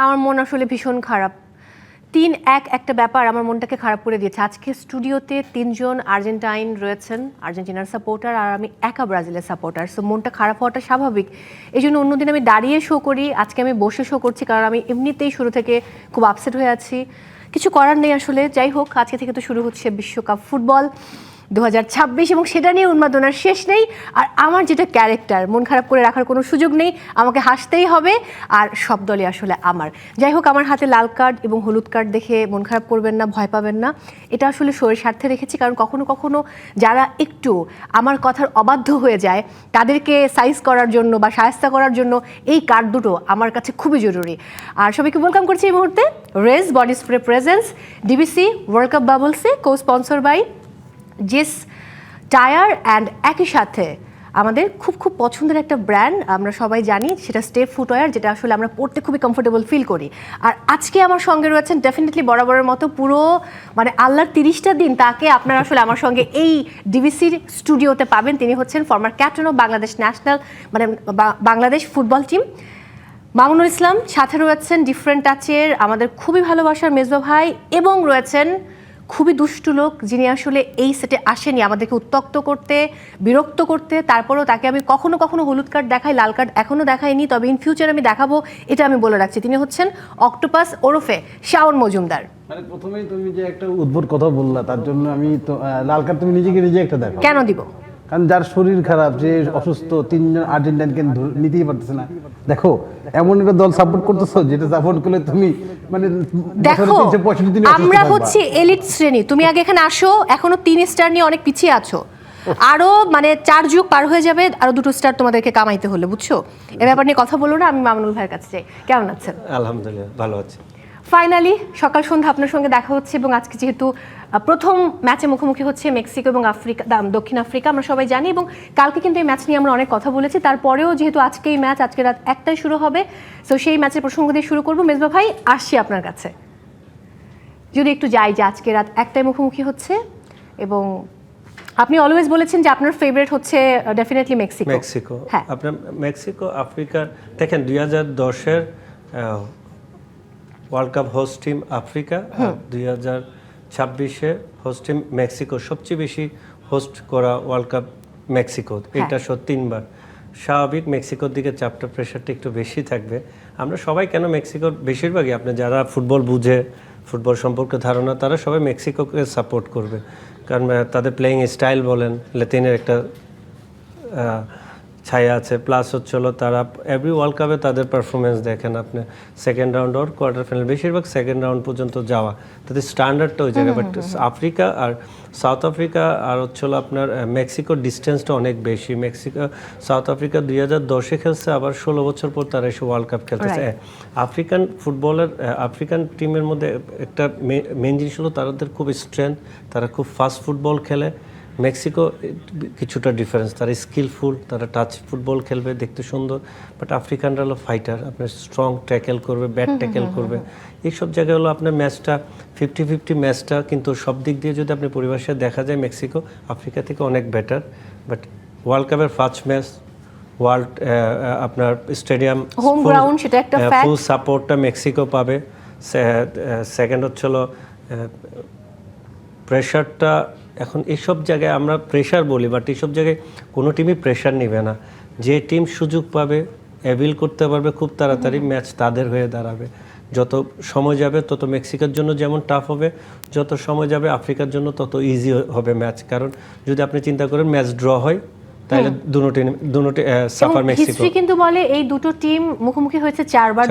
আমার মন আসলে ভীষণ খারাপ। ৩-১ একটা ব্যাপার আমার মনটাকে খারাপ করে দিয়েছে। আজকে স্টুডিওতে ৩ জন আর্জেন্টাইন রয়েছেন, আর্জেন্টিনার সাপোর্টার, আর আমি একা ব্রাজিলের সাপোর্টার। সো মনটা খারাপ হওয়াটা স্বাভাবিক। এই জন্য অন্যদিন আমি দাঁড়িয়ে শো করি, আজকে আমি বসে শো করছি, কারণ আমি এমনিতেই শুরু থেকে খুব আপসেট হয়ে আছি। কিছু করার নেই আসলে। যাই হোক, আজকে থেকে তো শুরু হচ্ছে বিশ্বকাপ ফুটবল 2026 এবং সেটা নিয়ে উন্মাদনার শেষ নেই। আর আমার যেটা ক্যারেক্টার, মন খারাপ করে রাখার কোনো সুযোগ নেই, আমাকে হাসতেই হবে। আর সব দলই আসলে আমার। যাই হোক, আমার হাতে লাল কার্ড এবং হলুদ কার্ড দেখে মন খারাপ করবেন না, ভয় পাবেন না। এটা আসলে শোয়ের স্বার্থে রেখেছি, কারণ কখনো কখনো যারা একটু আমার কথার অবাধ্য হয়ে যায় তাদেরকে সাইজ করার জন্য বা শায়েস্তা করার জন্য এই কার্ড দুটো আমার কাছে খুবই জরুরি। আর সবাইকে ওয়েলকাম করছি এই মুহূর্তে Rage body spray presents, DBC world Cup বাবলসে, co sponsor by Jess tyre, and একই সাথে আমাদের খুব খুব পছন্দের একটা ব্র্যান্ড, আমরা সবাই জানি সেটা স্টেপ ফুটওয়্যার, যেটা আসলে আমরা পড়তে খুবই কমফোর্টেবল ফিল করি। আর আজকে আমার সঙ্গে রয়েছেন ডেফিনেটলি বরাবরের মতো পুরো মানে আল্লাহর 30টা দিন তাকে আপনারা আসলে আমার সঙ্গে এই ডিবিসির স্টুডিওতে পাবেন। তিনি হচ্ছেন former captain of Bangladesh national মানে বাংলাদেশ ফুটবল টিম মামুনুল ইসলাম, সাথে রয়েছেন ডিফারেন্ট টাচের আমাদের খুবই ভালোবাসার মেজবা ভাই, এবং রয়েছেন খুবই দুষ্টু লোক যিনি আসলে এই সেটে আসেনি আমাদেরকে উত্ত্যক্ত করতে, বিরক্ত করতে। তারপরেও তাকে আমি কখনো কখনো হলুদ কার্ড দেখাই, লাল কার্ড এখনও দেখাইনি, তবে ইন ফিউচার আমি দেখাবো, এটা আমি বলে রাখছি। তিনি হচ্ছেন অক্টোপাস ওরফে শাওন মজুমদার। মানে প্রথমেই তুমি যে একটা উদ্ভট কথা বললা, তার জন্য আমি তো লাল কার্ড তুমি নিজেকে নিজে একটা দেখো। কেন দিব? কারণ যার শরীর খারাপ, যে অসুস্থ, 3 জন আর্জেন্টাইনকে নিতেই পারতেছে না। দেখো, এমন একটা দল সাপোর্ট করতেছো যেটা সাপোর্ট করলে তুমি মানে দেখো, আমরা হচ্ছে এলিট শ্রেণী। তুমি আগে এখানে আসো, এখনো 3 স্টার নিয়ে অনেক পিছিয়ে আছো। আরো মানে 4 যুগ পার হয়ে যাবে, আরো 2 স্টার তোমাদেরকে কামাইতে হলে, বুঝছো? এ ব্যাপার নিয়ে কথা বলো না। আমি মামুনুল ভাইয়ের কাছে যাই। কেমন আছেন? আলহামদুলিল্লাহ, ভালো আছি। ফাইনালি সকাল সন্ধ্যা আপনার সঙ্গে দেখা হচ্ছে, এবং আজকে যেহেতু প্রথম ম্যাচে মুখোমুখি হচ্ছে মেক্সিকো এবং দক্ষিণ আফ্রিকা, আমরা সবাই জানি, এবং কালকে কিন্তু এই ম্যাচ নিয়ে আমরা অনেক কথা বলেছি। তারপরেও যেহেতু আজকে এই ম্যাচ আজকে রাত 1টায় শুরু হবে, সো সেই ম্যাচের প্রসঙ্গ দিয়ে শুরু করবো। মেজবা ভাই, আসছি আপনার কাছে। যদি একটু যাই যে আজকে রাত 1টায় মুখোমুখি হচ্ছে, এবং আপনি অলওয়েজ বলেছেন যে আপনার ফেভারিট হচ্ছে ডেফিনেটলি মেক্সিকো। হ্যাঁ, আপনার মেক্সিকো আফ্রিকার দেখেন 2010-এর World Cup host team Africa, 2026-এ হোস্ট টিম মেক্সিকো। সবচেয়ে বেশি হোস্ট করা ওয়ার্ল্ড কাপ মেক্সিকো, এটা 3বার। স্বাভাবিক মেক্সিকোর দিকে চাপটা, প্রেশারটা একটু বেশি থাকবে। আমরা সবাই কেন মেক্সিকোর, বেশিরভাগই আপনি যারা ফুটবল বুঝে, ফুটবল সম্পর্কে ধারণা, তারা সবাই মেক্সিকোকে সাপোর্ট করবে। কারণ তাদের প্লেয়িং স্টাইল বলেন, লেতিনের একটা ছায়া আছে, প্লাস হচ্ছিল তারা এভরি ওয়ার্ল্ড কাপে তাদের পারফরমেন্স দেখেন আপনি, second round or quarter final, বেশিরভাগ সেকেন্ড রাউন্ড পর্যন্ত যাওয়া, তাদের স্ট্যান্ডার্ডটা ওই জায়গায়। বাট আফ্রিকা আর সাউথ আফ্রিকা আর হচ্ছিল আপনার মেক্সিকোর ডিস্টেন্সটা অনেক বেশি। সাউথ আফ্রিকা 2010-এ খেলছে, আবার 16 বছর পর তারা এসে ওয়ার্ল্ড কাপ খেলতেছে। আফ্রিকান ফুটবলের আফ্রিকান টিমের মধ্যে একটা মেন জিনিস হলো তাদের খুব স্ট্রেংথ, তারা খুব ফাস্ট ফুটবল খেলে। মেক্সিকো কিছুটা ডিফারেন্স, তারা স্কিলফুল, তারা টাচ ফুটবল খেলবে, দেখতে সুন্দর। বাট আফ্রিকানরা হলো ফাইটার, আপনার স্ট্রং ট্যাকেল করবে, ব্যাট ট্যাকেল করবে। এইসব জায়গায় হলো আপনার ম্যাচটা 50-50 ম্যাচটা, কিন্তু সব দিক দিয়ে যদি আপনি পরিভাষায় দেখা যায় মেক্সিকো আফ্রিকা থেকে অনেক বেটার। বাট ওয়ার্ল্ড কাপের ফার্স্ট ম্যাচ, ওয়ার্ল্ড আপনার স্টেডিয়াম হোম গ্রাউন্ড, সেটা একটা ফ্যাক্ট। ফুল সাপোর্টটা মেক্সিকো পাবে। সেকেন্ড হচ্ছিল প্রেশারটা। এখন এইসব জায়গায় আমরা প্রেশার বলি, বাট এইসব জায়গায় কোনো টিমই প্রেশার নেবে না। যে টিম সুযোগ পাবে, অ্যাভিল করতে পারবে, খুব তাড়াতাড়ি ম্যাচ তাদের হয়ে দাঁড়াবে। যত সময় যাবে তত মেক্সিকোর জন্য যেমন টাফ হবে, যত সময় যাবে আফ্রিকার জন্য তত ইজি হবে ম্যাচ। কারণ যদি আপনি চিন্তা করেন ম্যাচ ড্র হয়, তাহলে দুটোটি সাফার মেক্সিকো। হিস্ট্রি কিন্তু বলে এই দুটো টিম মুখোমুখি হয়েছে 4বার,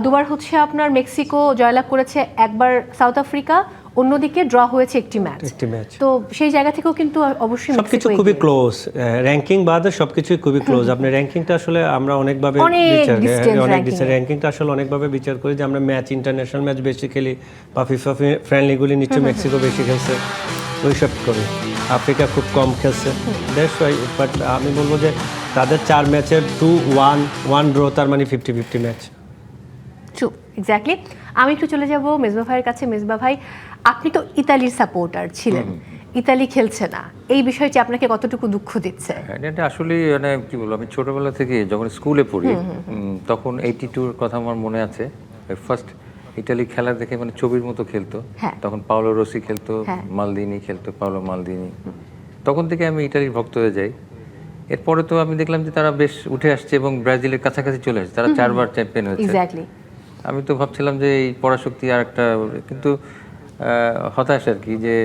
দুবার হচ্ছে আপনার মেক্সিকো জয়লাভ করেছে, একবার সাউথ আফ্রিকা, অন্যদিকে ড্র হয়েছে একটি ম্যাচ। তো সেই জায়গা থেকেও কিন্তু অবশ্যই সবকিছু খুবই ক্লোজ, র্যাঙ্কিং বাদে সবকিছুই খুবই ক্লোজ। আপনি র্যাঙ্কিংটা আসলে আমরা অনেকভাবে র্যাঙ্কিংটা আসলে অনেকভাবে বিচার করি, যে আমরা ম্যাচ, ইন্টারন্যাশনাল ম্যাচ বেশি খেলি, বা ফিফা ফ্রেন্ডলিগুলি নিশ্চয়ই মেক্সিকো বেশি খেলছে, ওইসব করি। আফ্রিকা খুব কম খেলছে, দ্যাটস ওয়াই। বাট আমি বলবো যে তাদের 4 ম্যাচের 2-1 ড্র, তার মানে 50-50 ম্যাচ। True, exactly. আমি একটু চলে যাব মেজবা ভাইয়ের কাছে। মেজবা ভাই, আপনি তো ইতালির সাপোর্টার ছিলেন, ইতালি খেলছে না, এই বিষয়টি আপনাকে কতটুকু দুঃখ দিচ্ছে? হ্যাঁ, এটা আসলে মানে কি বলবো, আমি ছোটবেলা থেকে যখন স্কুলে পড়ি তখন 82-র কথা আমার মনে আছে। ফার্স্ট ইতালি খেলা দেখে মানে ছবির মতো খেলতো। হ্যাঁ। তখন পাওলো রসি খেলতো, হ্যাঁ। মালদিনি খেলতো, পাওলো মালদিনি। তখন থেকে আমি ইতালির ভক্ত হয়ে যাই। এরপরে তো আমি দেখলাম যে তারা বেশ উঠে আসছে এবং ব্রাজিলের কাছাকাছি চলে আসছে, তারা 4বার চ্যাম্পিয়ন হয়েছে। এক্স্যাক্টলি। আমি তো ভাবছিলাম যে এই পরাশক্তি আর একটা, কিন্তু হতাশ আর কি যে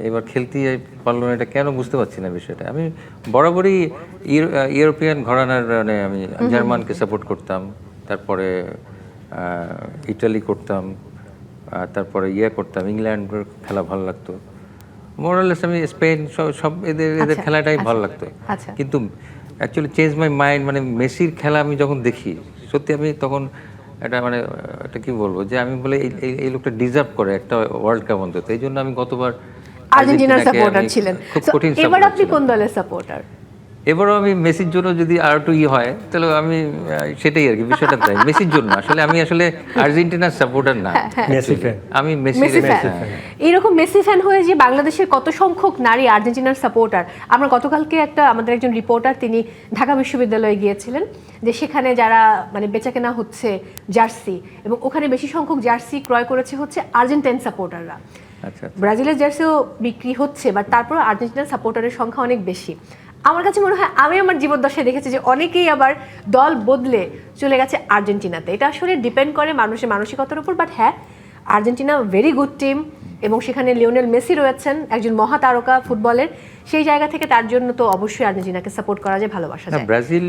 এবার খেলতেই পারলো না, এটা কেন বুঝতে পারছি না বিষয়টা। আমি বরাবরই ইউরোপিয়ান ঘরানার মানে আমি জার্মানকে সাপোর্ট করতাম, তারপরে ইটালি করতাম, তারপরে করতাম ইংল্যান্ডের খেলা ভালো লাগতো, মোরালেস আমি স্পেন সব এদের খেলাটাই ভালো লাগতো। আচ্ছা। কিন্তু অ্যাকচুয়ালি চেঞ্জ মাই মাইন্ড, মানে মেসির খেলা আমি যখন দেখি সত্যি আমি তখন এটা মানে এটা কি বলবো যে আমি বলে এই লোকটা ডিজার্ভ করে একটা ওয়ার্ল্ড কাপ অন্তত। এই জন্য আমি গতবার আর্জেন্টিনার সাপোর্টার ছিলেন। খুব So, কঠিন এবার support আপনি ছিল। কোন দলের সাপোর্টার? এবারও আমি মেসির জন্য যদি আর একটু হয় তাহলে আমি সেটাই আর কি বিষয়টা তাই মেসির জন্য। আসলে আমি আসলে আর্জেন্টিনার সাপোর্টার না, মেসি ফ্যান। আমি মেসি মেসি ফ্যান। এইরকম মেসি ফ্যান হয়ে যে বাংলাদেশের কত সংখ্যক নারী আর্জেন্টিনার সাপোর্টার। আমরা গতকালকে আমাদের একজন রিপোর্টার তিনি ঢাকা বিশ্ববিদ্যালয়ে গিয়েছিলেন, যে সেখানে যারা মানে বেচাকেনা হচ্ছে জার্সি, এবং ওখানে বেশি সংখ্যক জার্সি ক্রয় করেছে হচ্ছে আর্জেন্টাইন সাপোর্টাররা। আচ্ছা। ব্রাজিলের জার্সিও বিক্রি হচ্ছে, বাট তারপর আর্জেন্টিনার সাপোর্টারের সংখ্যা অনেক বেশি। আমার কাছে মনে হয় আমি আমার জীবদ্দশায় দেখেছি যে অনেকেই আবার দল বদলে চলে গেছে আর্জেন্টিনাতে। এটা আসলে ডিপেন্ড করে মানুষের মানসিকতার উপর। বাট হ্যাঁ, আর্জেন্টিনা ভেরি গুড টিম, এবং সেখানে লিওনেল মেসি রয়েছেন, একজন মহাতারকা ফুটবলের। সেই জায়গা থেকে তার জন্য তো অবশ্যই আর্জেন্টিনাকে সাপোর্ট করা যায়, ভালোবাসা না যায়। ব্রাজিল,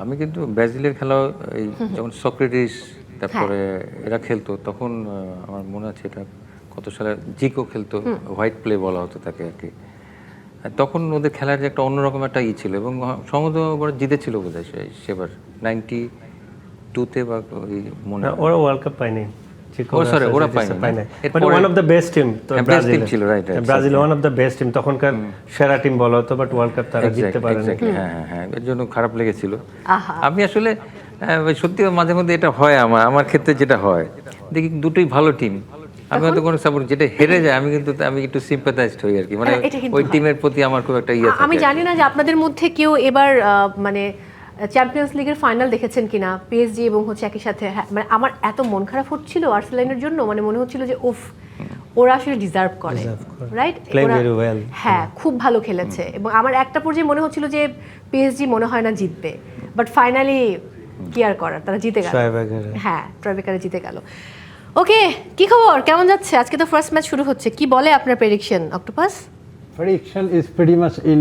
আমি কিন্তু ব্রাজিলের খেলাও এই যখন সক্রেটিস তারপরে এরা খেলতো তখন আমার মনে আছে এটা কত সালে জিকো খেলতো, হোয়াইট প্লে বলা হতো তাকে আর কি। তখন ওদের খেলার যে একটা অন্যরকম একটা ছিল, এবং সম্ভবত ওরা জিতেছিল বোধহয় সেবার 92-তে বা ওই মনে হয়। ওরা ওয়ার্ল্ড কাপ পায়নি। sorry, ওরা পায়নি না। But one of the best team তো হ্যাঁ, best ব্রাজিল team ছিল, right, right, Brazil one of the best team, তখনকার সেরা টিম বলা হতো, বাট ওয়ার্ল্ড কাপ তারা জিততে পারেনি। হ্যাঁ হ্যাঁ হ্যাঁ, এর জন্য খারাপ লেগেছিল। আহা। আমি আসলে সত্যি মাঝে মধ্যে এটা হয় আমার ক্ষেত্রে, যেটা হয় দেখি দুটোই ভালো টিম, আমি হয়তো কোনো সাপোর্ট, যেটা হেরে যায় আমি একটু সিম্পাথাইজড হই আর কি, মানে এটা কিন্তু ওই হয়। টিমের প্রতি আমার খুব একটা ইয়ে থাকে। আমি জানি না যে আপনাদের মধ্যে কেউ এবার মানে চ্যাম্পিয়ন্স লিগের ফাইনাল দেখেছেন কিনা, পিএসজি এবং হচ্ছে একই সাথে। হ্যাঁ, মানে আমার এত মন খারাপ হচ্ছিল আর্সেনালের জন্য, মানে মনে হচ্ছিল যে উফ, ওরা আসলে ডিজার্ভ করে, রাইট? Playing very well. হ্যাঁ, খুব ভালো খেলেছে, এবং আমার একটা পর্যায়ে মনে হচ্ছিল যে পিএসজি মনে হয় না জিতবে, বাট ফাইনালি কি আর করার, তারা জিতে গেল। হ্যাঁ, ট্রাইবেকারে জিতে গেল। ওকে, কি খবর, কেমন যাচ্ছে? আজকে তো ফার্স্ট ম্যাচ শুরু হচ্ছে, কি বলে আপনার prediction octopus? Prediction is pretty much in,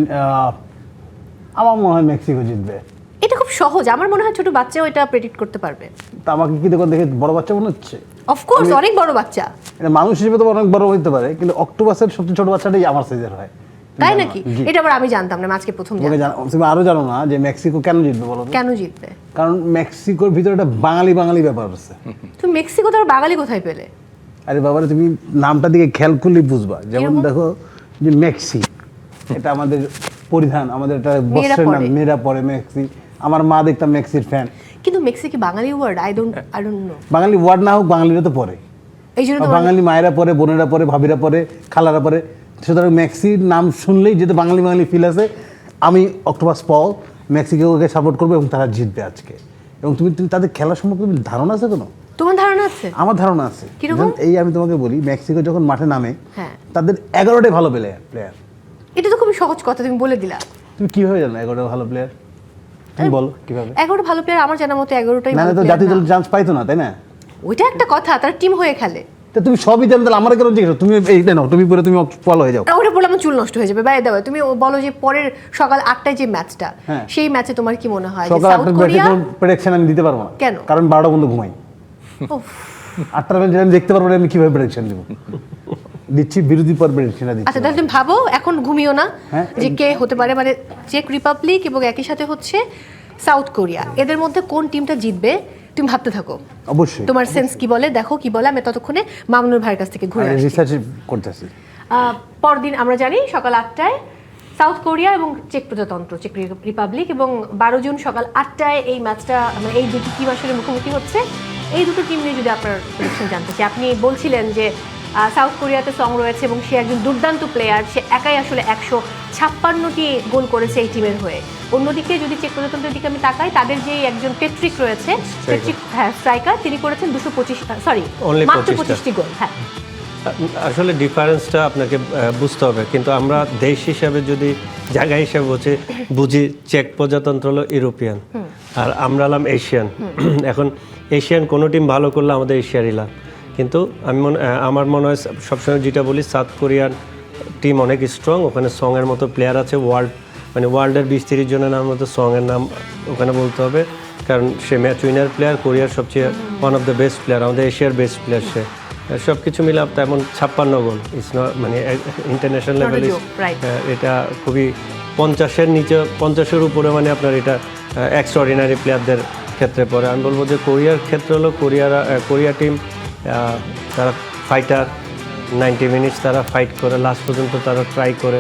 আমার মনে হয় মেক্সিকো জিতবে। এটা খুব সহজ, আমার মনে হয় ছোট বাচ্চাও এটা প্রেডিক্ট করতে পারবে। তা আমাকে কি দেখে বড় বাচ্চা মনে হচ্ছে? অফকোর্স, অনেক বড় বাচ্চা। এটা মানুষ হিসেবে তো অনেক বড় হতে পারে, কিন্তু অক্টোপাসের সবচেয়ে ছোট বাচ্চাটাই আমার সাইজের হয়। তাই নাকি? এটা আবার আমি জানতাম না, আজকে প্রথম তোমাকে জানলাম। তুমি আরো জানো না যে মেক্সিকো কেন জিতবে বলো তো? কেন জিতবে? কারণ মেক্সিকোর ভিতরে একটা বাঙালি ব্যাপার আছে। তুমি মেক্সিকো তো আর বাঙালি কোথায় পেলে? আরে বাবারে, তুমি নামটা দিকে খেয়াল করলেই বুঝবা। যেমন কিরকম? দেখো যে মেক্সি, এটা আমাদের পরিধান, আমাদের একটা মেয়েরা বস্ত্রের নাম, পরে। মেয়েরা পরে মেক্সি। আমার মা দেখতাম মেক্সির ফ্যান। কিন্তু মেক্সি কি Bengali word? I don't know. Bengali word না হোক, বাঙালিরা তো পরে, এই জন্য তো বাঙালি মায়েরা পরে, বোনেরা পরে, ভাবিরা পরে, খালারা পরে। সুতরাং মেক্সির নাম শুনলেই যেহেতু বাঙালি ফিল আছে, আমি অক্টোপাস পল মেক্সিকোকে সাপোর্ট করবো এবং তারা জিতবে আজকে। এবং তুমি তাদের খেলা সম্পর্কে তুমি ধারণা আছে কোনো? তোমার ধারণা আছে? আমার ধারণা আছে। কিরকম? যেমন এই আমি তোমাকে বলি, মেক্সিকো যখন মাঠে নামে, হ্যাঁ, তাদের 11টাই ভালো প্লেয়ার। এটা তো খুবই সহজ কথা, তুমি বলে দিলা। তুমি কিভাবে জানো 11টা ভালো প্লেয়ার? তুমি বলো কিভাবে? 11টা ভালো প্লেয়ার, আমার জানার মতো 11টাই না ভালো তো player জাতীয় না। দল চান্স পাইতো না, তাই না? ওইটা একটা কথা, তার টিম হয়ে খেলে। তা তুমি সবই জানো, তাহলে আমার কেন জিজ্ঞেস? তুমি এইটা নাও, তুমি পরে তুমি ফলো হয়ে যাও। না, ওটা বলে আমার চুল নষ্ট হয়ে যাবে। বাইরে দাও, তুমি বলো যে পরের সকাল 8টায় যে ম্যাচটা, হ্যাঁ। সেই ম্যাচে তোমার কি মনে হয় যে সকাল সাউথ 8টার কোরিয়া? প্রেডিকশন আমি দিতে পারবো না। কেন? কারণ 12টা পর্যন্ত ঘুমাই। উফ, 8টার ম্যাচ আমি দেখতে পারবো না, আমি কিভাবে প্রেডিকশন দিব? দিচ্ছি বিরোধী পর প্রেডিকশনটা দিচ্ছি। আচ্ছা, তাহলে তুমি ভাবো, এখন ঘুমিও না হ্যাঁ। যে কে হতে পারে, মানে চেক রিপাবলিক এবং একই সাথে হচ্ছে সাউথ কোরিয়া, এদের মধ্যে কোন টিমটা জিতবে তুমি ভাবতে থাকো। অবশ্যই তোমার সেন্স কি বলে, দেখো কি বলে। আমি ততক্ষণে মামুনুর ভাইয়ের কাছ থেকে ঘুরে আসি। রিসার্চ করতেছি। পরদিন আমরা জানি সকাল 8টায় সাউথ কোরিয়া এবং চেক প্রজাতন্ত্র, চেক রিপাবলিক, এবং 12 জুন সকাল 8টায় এই ম্যাচটা, মানে এই দুটি টিম আসলে মুখোমুখি হচ্ছে। এই দুটো টিম নিয়ে যদি আপনার প্রেডিকশন জানতে চাই, আপনি বলছিলেন যে সাউথ কোরিয়াতে সং রয়েছে এবং সে একজন দুর্দান্ত প্লেয়ার, সে একাই আসলে 156টি গোল করেছে এই টিমের হয়ে। অন্যদিকে যদি চেক প্রজাতন্ত্রের দিকে আমি তাকাই, তাদের যে একজন পেট্রিক রয়েছে, পেট্রিক স্ট্রাইকার, তিনি করেছেন 225 সরি Only মাত্র 25টা। 25টি গোল। হ্যাঁ, আসলে ডিফারেন্সটা আপনাকে বুঝতে হবে, কিন্তু আমরা দেশ হিসাবে যদি জায়গা হিসাবে বুঝি চেক প্রজাতন্ত্র হলো ইউরোপিয়ান আর আমরা হলাম এশিয়ান। এখন এশিয়ান কোনো টিম ভালো করলে আমাদের এশিয়ারই লাভ, কিন্তু আমার মনে হয় সবসময় যেটা বলি, সাউথ কোরিয়ান টিম অনেক স্ট্রং, ওখানে সঙের মতো প্লেয়ার আছে, ওয়ার্ল্ডের 20-30 জনের নাম মতো সঙের নাম ওখানে বলতে হবে, কারণ সে ম্যাচ উইনার প্লেয়ার, কোরিয়ার সবচেয়ে one of the best player, আমাদের এশিয়ার বেস্ট প্লেয়ার সে। সব কিছু মিলে তেমন 56 গোল ইটস নট, মানে ইন্টারন্যাশনাল লেভেলে এটা খুবই 50-এর নিচে, 50-এর উপরে, মানে আপনার এটা এক্সট্রাঅর্ডিনারি প্লেয়ারদের ক্ষেত্রে পড়ে। আমি বলবো যে কোরিয়ার ক্ষেত্রে হলো কোরিয়া টিম, তারা ফাইটার, 90 মিনিটস তারা ফাইট করে, লাস্ট পর্যন্ত তারা ট্রাই করে।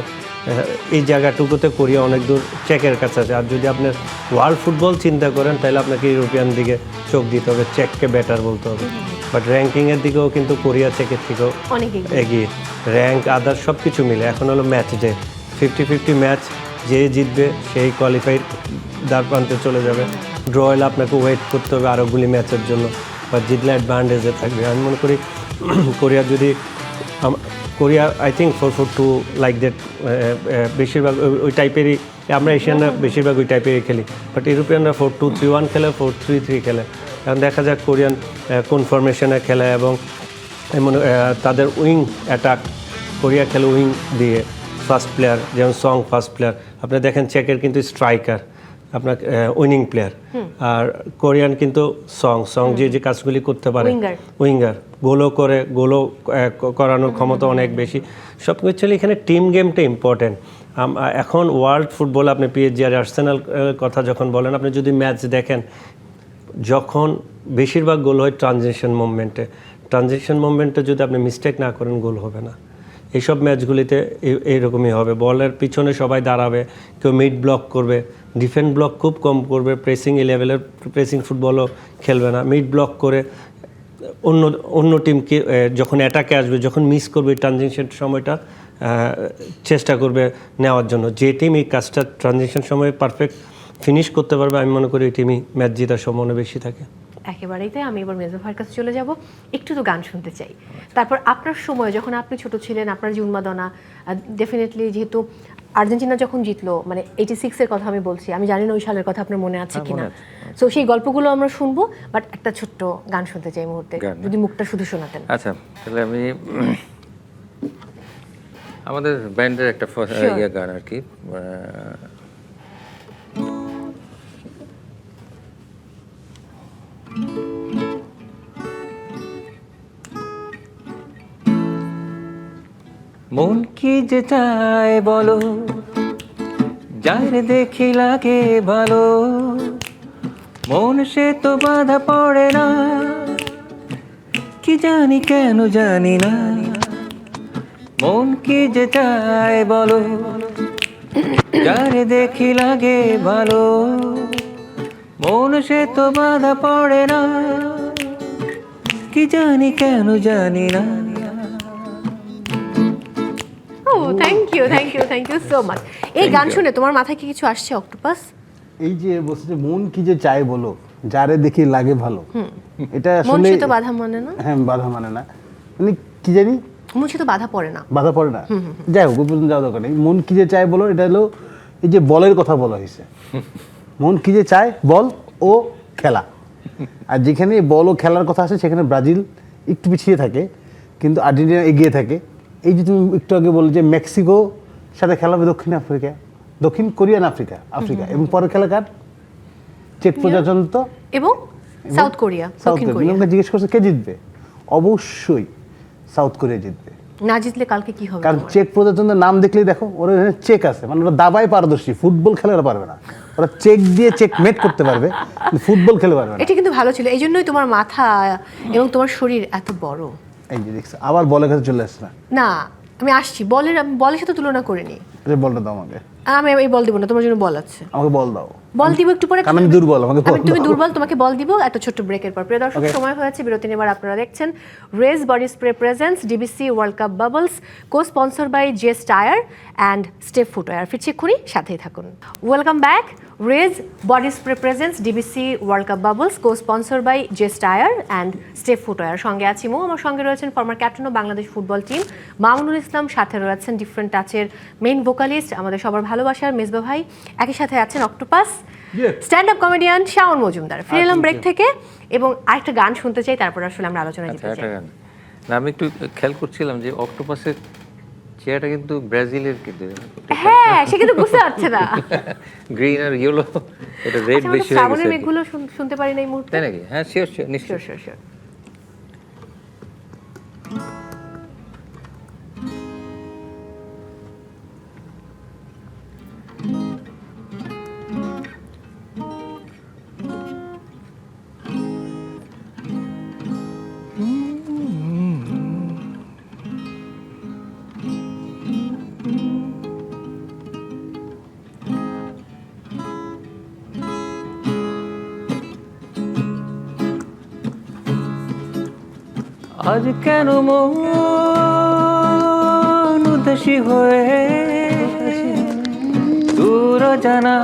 এই জায়গাটুকুতে কোরিয়া অনেক দূর চেকের কাছে আছে। আর যদি আপনি ওয়ার্ল্ড ফুটবল চিন্তা করেন, তাহলে আপনাকে ইউরোপিয়ান দিকে চোখ দিতে হবে, চেককে বেটার বলতে হবে। বাট র্যাঙ্কিংয়ের দিকেও কিন্তু কোরিয়া চেকের থেকেও অনেক এগিয়ে, র্যাঙ্ক আদার সব কিছু মিলে। এখন হলো ম্যাচ ডে, 50-50 ম্যাচ, যে জিতবে সেই কোয়ালিফাইড দ্বার প্রান্তে চলে যাবে। ড্র হলে আপনাকে ওয়েট করতে হবে আরোগুলি ম্যাচের জন্য, বা জিতলে অ্যাডভান্টেজে থাকবে। আমি মনে করি কোরিয়া যদি Korea I think 4-4-2 like that, বেশিরভাগ ওই টাইপেরই, আমরা এশিয়ানরা বেশিরভাগ ওই টাইপেরই খেলি, বাট ইউরোপিয়ানরা 4-2-3-1 খেলে, 4-3-3 খেলে। এখন দেখা যাক কোরিয়ান কোন ফরমেশনে খেলে, এবং তাদের উইং অ্যাটাক, কোরিয়া খেলে উইং দিয়ে, ফার্স্ট প্লেয়ার যেমন সং ফার্স্ট প্লেয়ার। আপনি দেখেন চেকের কিন্তু স্ট্রাইকার আপনার উইনিং প্লেয়ার, আর কোরিয়ান কিন্তু সং যে কাজগুলি করতে পারে, উইঙ্গার, গোলও করে, গোলও করানোর ক্ষমতা অনেক বেশি। সব কিছু এখানে টিম গেমটা ইম্পর্টেন্ট। এখন ওয়ার্ল্ড ফুটবল আপনি পিএসজি আর আর্সেনাল কথা যখন বলেন, আপনি যদি ম্যাচ দেখেন, যখন বেশিরভাগ গোল হয় ট্রানজিশন মুভমেন্টে যদি আপনি মিস্টেক না করেন, গোল হবে না। এইসব ম্যাচগুলিতে এইরকমই হবে, বলের পিছনে সবাই দাঁড়াবে, কেউ মিড ব্লক করবে, ডিফেন্স ব্লক খুব কম করবে, প্রেসিং লেভেলের প্রেসিং ফুটবলও খেলবে না, মিড ব্লক করে অন্য টিমকে যখন অ্যাটাকে আসবে, যখন মিস করবে ট্রানজিশন সময়টা চেষ্টা করবে নেওয়ার জন্য। যে টিম এই কাজটা ট্রানজিশন সময়ে পারফেক্ট ফিনিশ করতে পারবে, আমি মনে করি এই টিমই ম্যাচ জেতার সম্ভাবনা বেশি থাকে। একেবারেই তাই। আমি এবার মেজো ভাইয়ের কাছে চলে যাব, একটু তো গান শুনতে চাই। তারপর আপনার সময় যখন আপনি ছোট ছিলেন, আপনার যে উন্মাদনা, ডেফিনেটলি যেহেতু আর্জেন্টিনা যখন জিতলো, মানে 86-এর কথা আমি বলছি, আমি জানি না ওই সালের কথা আপনার মনে আছে কিনা, সো সেই গল্পগুলো আমরা শুনবো, বাট একটা ছোট্ট গান শুনতে চাই মুহূর্তে, যদি মুখটা শুধু শোনাতেন। আচ্ছা, তাহলে আমি আমাদের ব্যান্ডের একটা গান আর কি, মন কি যে চায় বলো, যার দেখি লাগে ভালো, মন সে তো বাধা পড়ে না, কি জানি কেন জানি না, মন কি যে চায় বলো, যার দেখি লাগে ভালো, মন সে তো বাধা পড়ে না, কি জানি কেন জানি না। Thank you so much. এই গান শুনে তোমার মাথায় কি কিছু আসছে অক্টোপাস? এই যে বলছে মন কি যে চায় বলো, যারে দেখি লাগে ভালো, এটা মন আসলে সে তো বাধা মানে না। হ্যাঁ, বাধা মানে না, মানে কি জানি, মন সে তো বাধা পড়ে না, বাধা পড়ে না। যাই হোক, ওই পর্যন্ত যাওয়া দরকার নেই। মন কি যে চায় বলো, এটা হলো এই যে বলের কথা বলা হয়েছে। মন কি যে চায়, বল ও খেলা। আর যেখানে বল ও খেলার কথা আসে, সেখানে ব্রাজিল একটু পিছিয়ে থাকে, কিন্তু আর্জেন্টিনা এগিয়ে থাকে। এই যে তুমি একটু আগে বললে যে মেক্সিকো সাথে খেলা হবে দক্ষিণ কোরিয়ান আফ্রিকা এবং পরের খেলা কার? চেক প্রজাতন্ত্র এবং সাউথ কোরিয়া। জিজ্ঞেস করছে কে জিতবে, অবশ্যই সাউথ কোরিয়া জিতবে। না জিতলে কালকে কি হবে? কারণ চেক প্রজাতন্ত্রের নাম দেখলেই দেখো, ওরা চেক আছে, মানে ওরা দাবায় পারদর্শী, ফুটবল খেলে ওরা পারবে না। ওরা চেক দিয়ে চেক মেট করতে পারবে, ফুটবল খেলে পারবে না। এটা কিন্তু ভালো ছিল, এই জন্যই তোমার মাথা এবং তোমার শরীর এত বড়। এই যে দেখছো, আবার বলের কাছে চলে আসছে। না, আমি আসছি, বলের সাথে তুলনা করিনি। বলটা দাও আমাকে। আমি এই বল দিব না, তোমার জন্য বল আছে। আমাকে বল দাও। বল দিব একটু পরে। কারণ আমি দুর্বল, আমাকে বল তুমি দাও। দুর্বল, তোমাকে বল দিব একটা ছোট্ট ব্রেকের পর। প্রিয় দর্শক, সময় হয়েছে বিরতি নেবার। আপনারা দেখছেন Rage body spray presents DBC world cup bubbles, co sponsor by Jess tyre and step footwear. ফিরছি এক্ষুনি, সাথেই থাকুন। Welcome back. Rage body spray presents DBC world cup bubbles, co sponsor by Jess tyre and step footwear. সঙ্গে আছি মো, আমার সঙ্গে রয়েছেন former captain of Bangladesh football team Mamunul Islam, সাথে রয়েছেন ডিফারেন্ট টাচের মেইন ভোকালিস্ট আমাদের সবার ভালোবাসার মেজবা ভাই, একই সাথে আছেন octopus stand up comedian Shaon Majumdar. ফিরে এলাম ব্রেক থেকে এবং আরেকটা গান শুনতে চাই, তারপর আসলে আমরা আলোচনায় যেতে চাই। না, আমি একটু খেয়াল করছিলাম যে অক্টোপাসের চেয়ারটা কিন্তু ব্রাজিলের, কিন্তু হ্যাঁ, সে কিন্তু বুঝতে পারছে না। গ্রিন আর ইয়েলো, এটা রেড বেশি হয়ে শ্রাবণের গেছে। মেঘগুলো শুনতে পারি না এই মুহূর্তে। তাই নাকি? হ্যাঁ, শিওর নিশ্চয়। Sure sure. আজ কেন মন উদাসী হয়ে দূর জানা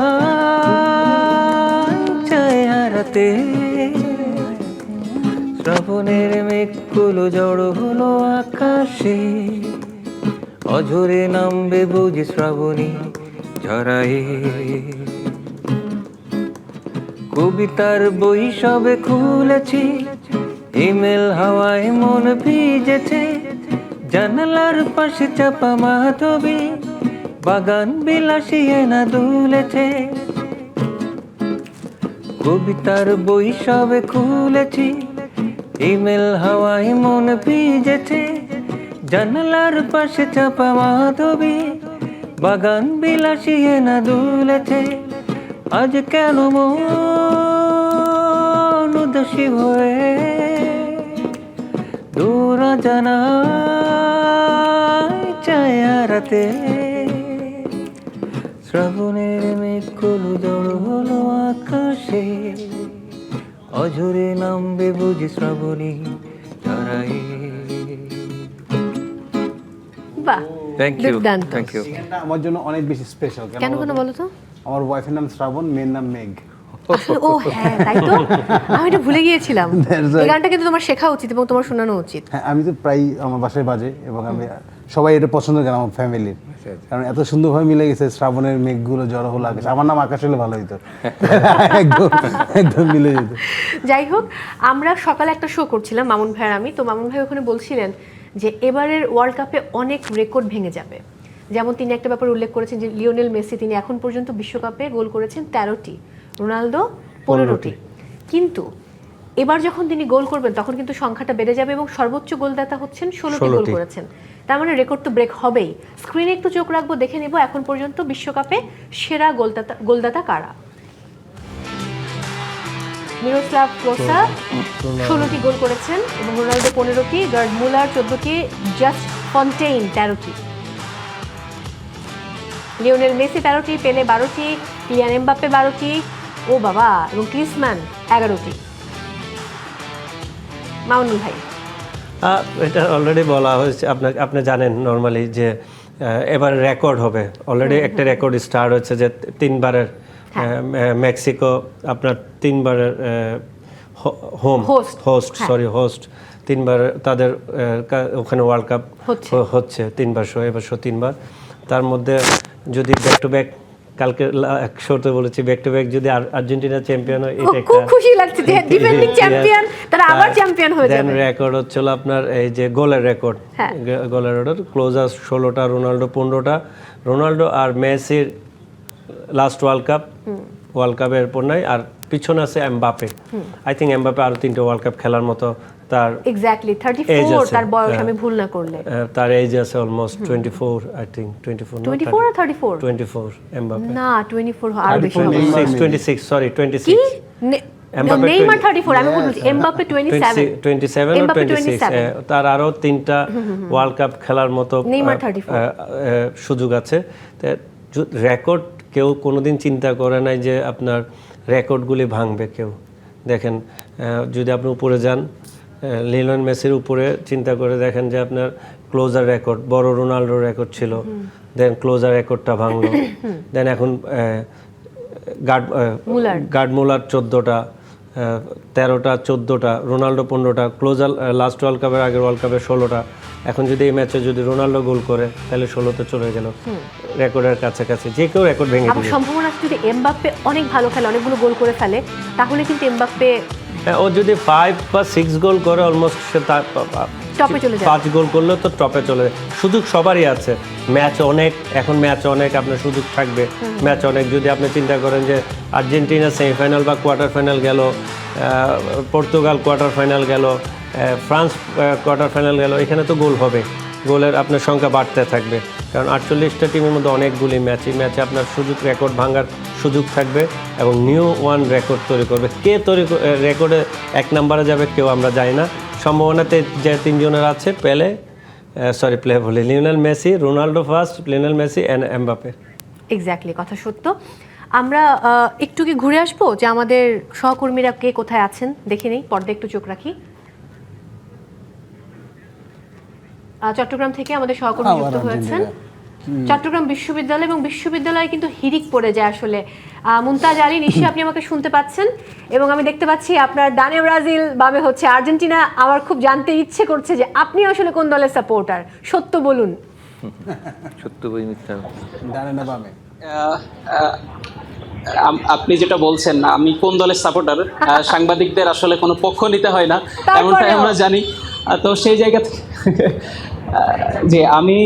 চায় হারাতে, শ্রাবণের মেঘগুলো জড়ো হলো আকাশে, অঝরে নামবে বুঝি শ্রাবণী ঝরায়ে, কবিতার বই সবে খুলেছি, ইমেল হাওয়ায় মন ভিজেছে, জানালার পাশে চাপা মাধবী, বাগান বিলাসী না দুলেছে, কবিতার বই সবে খুলেছি, ইমেল হাওয়ায় মন ভিজেছে, জানালার পাশে চাপা মাধবী, বাগান বিলাসী না দুলেছে, আজ কেন মন উদাসী হয়ে দূর জানা চায় হারাতে, শ্রাবণের মেঘগুলো জড়ো হলো আকাশে, অঝরে নামবে বুঝি শ্রাবণী ঝরায়ে। বাহ, থ্যাংক ইউ, দুর্দান্ত। Thank you. এটা আমার জন্য অনেক বেশি স্পেশাল। কেন কেন বলো তো? আমার ওয়াইফের নাম শ্রাবণ, মেয়ের নাম মেঘ। ও হ্যাঁ, তাই তো, আমি এটা ভুলে গিয়েছিলাম। That's right. এই গানটা কিন্তু তোমার শেখা উচিত এবং তোমার শোনানো উচিত। হ্যাঁ, আমি তো প্রায় আমার বাসায় বাজে এবং আমি সবাই এটা পছন্দ করেন আমার ফ্যামিলির, কারণ এত সুন্দরভাবে মিলে গেছে। শ্রাবণের মেঘগুলো জড়ো হলো আকাশ, আমার নাম আকাশ হলে ভালো হতো। একদম একদম মিলে যেত। যাই হোক, আমরা সকালে একটা শো করছিলাম মামুন ভাই আর আমি, তো মামুন ভাই ওখানে বলছিলেন যে এবারের ওয়ার্ল্ড কাপে অনেক রেকর্ড ভেঙে যাবে। যেমন তিনি একটা ব্যাপার উল্লেখ করেছেন যে লিওনেল মেসি তিনি এখন পর্যন্ত বিশ্বকাপে গোল করেছেন 13টি, রোনালদো 15টি। কিন্তু এবার যখন তিনি গোল করবেন তখন কিন্তু সংখ্যাটা বেড়ে যাবে এবং সর্বোচ্চ গোলদাতা হচ্ছেন 16টি গোল করেছেন। তার মানে রেকর্ড তো ব্রেক হবেই। স্ক্রিনে একটু চোখ রাখবো, দেখে নেব এখন পর্যন্ত বিশ্বকাপে সেরা গোলদাতা কারা। মিরোস্লাভ ক্লোসা 16টি গোল করেছেন এবং রোনালদো 15টি, গার্ড মুলার 14টি, জাস্ট ফন্টেইন 13টি, লিওনেল মেসি 13টি, পেলে 12টি, কিলিয়ান এমবাপ্পে 12টি, ও বাবা, এবং গ্রিজমান 11টি। মামুনুল ভাই, এটা অলরেডি বলা হয়েছে, আপনি জানেন নর্মালি যে এবার রেকর্ড হবে। অলরেডি একটা রেকর্ড স্টার্ট হচ্ছে যে 3 বারের মেক্সিকো আপনার 3 বারের হোস্ট 3 বার তাদের ওখানে ওয়ার্ল্ড কাপ হচ্ছে 3 বার শো, এবার শো 3 বার। তার মধ্যে যদি ব্যাক টু ব্যাক, কালকে শোতে বলেছি ব্যাক টু ব্যাক যদি আর্জেন্টিনা চ্যাম্পিয়ন হয়, এটা খুব খুশি লাগছে যে ডিফেন্ডিং চ্যাম্পিয়ন তারা আবার চ্যাম্পিয়ন হয়ে যাবে। রেকর্ড হচ্ছিল আপনার এই যে গোলের রেকর্ড, গোলের রেকর্ড ক্লোজার 16টা, রোনালদো 15টা। রোনালদো আর মেসির লাস্ট ওয়ার্ল্ড কাপের পর নাই, আর পিছনে আছে এমবাপে। আই থিঙ্ক এমবাপে আরো 3টে ওয়ার্ল্ড কাপ খেলার মতো তার এক্স্যাক্টলি 34 তার বয়স, আমি ভুল না করলে তার এজ আছে অলমোস্ট 24, আই থিঙ্ক 24 24 আর 34, 24 এমবাপে না 24 আর বেশি হবে, 26 সরি 26 কি নেইমার 34, আমি ভুল বলছি, এমবাপ্পে 27 or 26, তার আরো 3টা ওয়ার্ল্ড কাপ খেলার মতো নেইমার 34 সুযোগ আছে। রেকর্ড কেউ কোনোদিন চিন্তা করে নাই যে আপনার রেকর্ডগুলি ভাঙবে কেউ। দেখেন যদি আপনি উপরে যান, লিওনেল মেসির উপরে চিন্তা করে দেখেন যে আপনার ক্লোজার রেকর্ড, বড় রোনাল্ডোর রেকর্ড ছিল, দেন ক্লোজার রেকর্ডটা ভাঙলো, দেন এখন গার্ড মুলার 14টা, 13টা, 14টা, রোনাল্ডো 15টা, ক্লোজার লাস্ট ওয়ার্ল্ড কাপের আগের ওয়ার্ল্ড কাপের 16টা। এখন যদি এই ম্যাচে যদি রোনাল্ডো গোল করে তাহলে 16তে চলে গেল, রেকর্ডের কাছাকাছি যে কেউ রেকর্ড ভেঙে আবার দিবে। সম্ভাবনা আছে যদি এমবাপ্পে অনেক ভালো খেলে, অনেকগুলো গোল করে ফেলে, তাহলে কিন্তু এমবাপ্পে ও যদি 5 বা 6 গোল করে অলমোস্ট সে তার টপে চলে যায়। 5 গোল করলে তো টপে চলে যায়। সুযোগ সবারই আছে, ম্যাচ অনেক, এখন ম্যাচ অনেক, আপনার সুযোগ থাকবে, ম্যাচ অনেক। যদি আপনি চিন্তা করেন যে আর্জেন্টিনা সেমিফাইনাল বা কোয়ার্টার ফাইনাল গেল, পর্তুগাল কোয়ার্টার ফাইনাল গেল, ফ্রান্স কোয়ার্টার ফাইনাল গেল, এখানে তো গোল হবে, গোলের আপনার সংখ্যা বাড়তে থাকবে, কারণ 48টা টিমের মধ্যে অনেকগুলি ম্যাচ, এই ম্যাচে আপনার সুযোগ, রেকর্ড ভাঙার সুযোগ থাকবে এবং নিউ ওয়ান রেকর্ড তৈরি করবে। কে রেকর্ডে 1 নম্বরে যাবে কেউ আমরা জানি না। সম্ভাবনাতে যে 3 জনের আছে, Lionel Messi, Ronaldo first, Lionel Messi and Mbappe. Exactly, কথা সত্য। আমরা একটু কি ঘুরে আসবো যে আমাদের সহকর্মীরা কে কোথায় আছেন দেখে নেই, পর্দায় একটু চোখ রাখি। চট্টগ্রাম থেকে আমাদের সহকর্মী যুক্ত হয়েছেন, চট্টগ্রাম বিশ্ববিদ্যালয়, এবং বিশ্ববিদ্যালয়ে কিন্তু হিরিক পড়ে যায় আসলে। মুমতাজ আলী, নিশ্চয়ই আপনি আমাকে শুনতে পাচ্ছেন, এবং আমি দেখতে পাচ্ছি আপনার ডানে ব্রাজিল, বামে হচ্ছে আর্জেন্টিনা। আমার খুব জানতে ইচ্ছে করছে যে আপনি আসলে কোন দলের সাপোর্টার, সত্য বলুন। সত্য বই মিথ্যা, ডানে না বামে? আপনি যেটা বলছেন না আমি কোন দলের সাপোর্টার, সাংবাদিকদের আসলে কোনো পক্ষ নিতে হয় না, এমনটাই আমরা জানি। তো সেই জায়গা থেকে যে আমি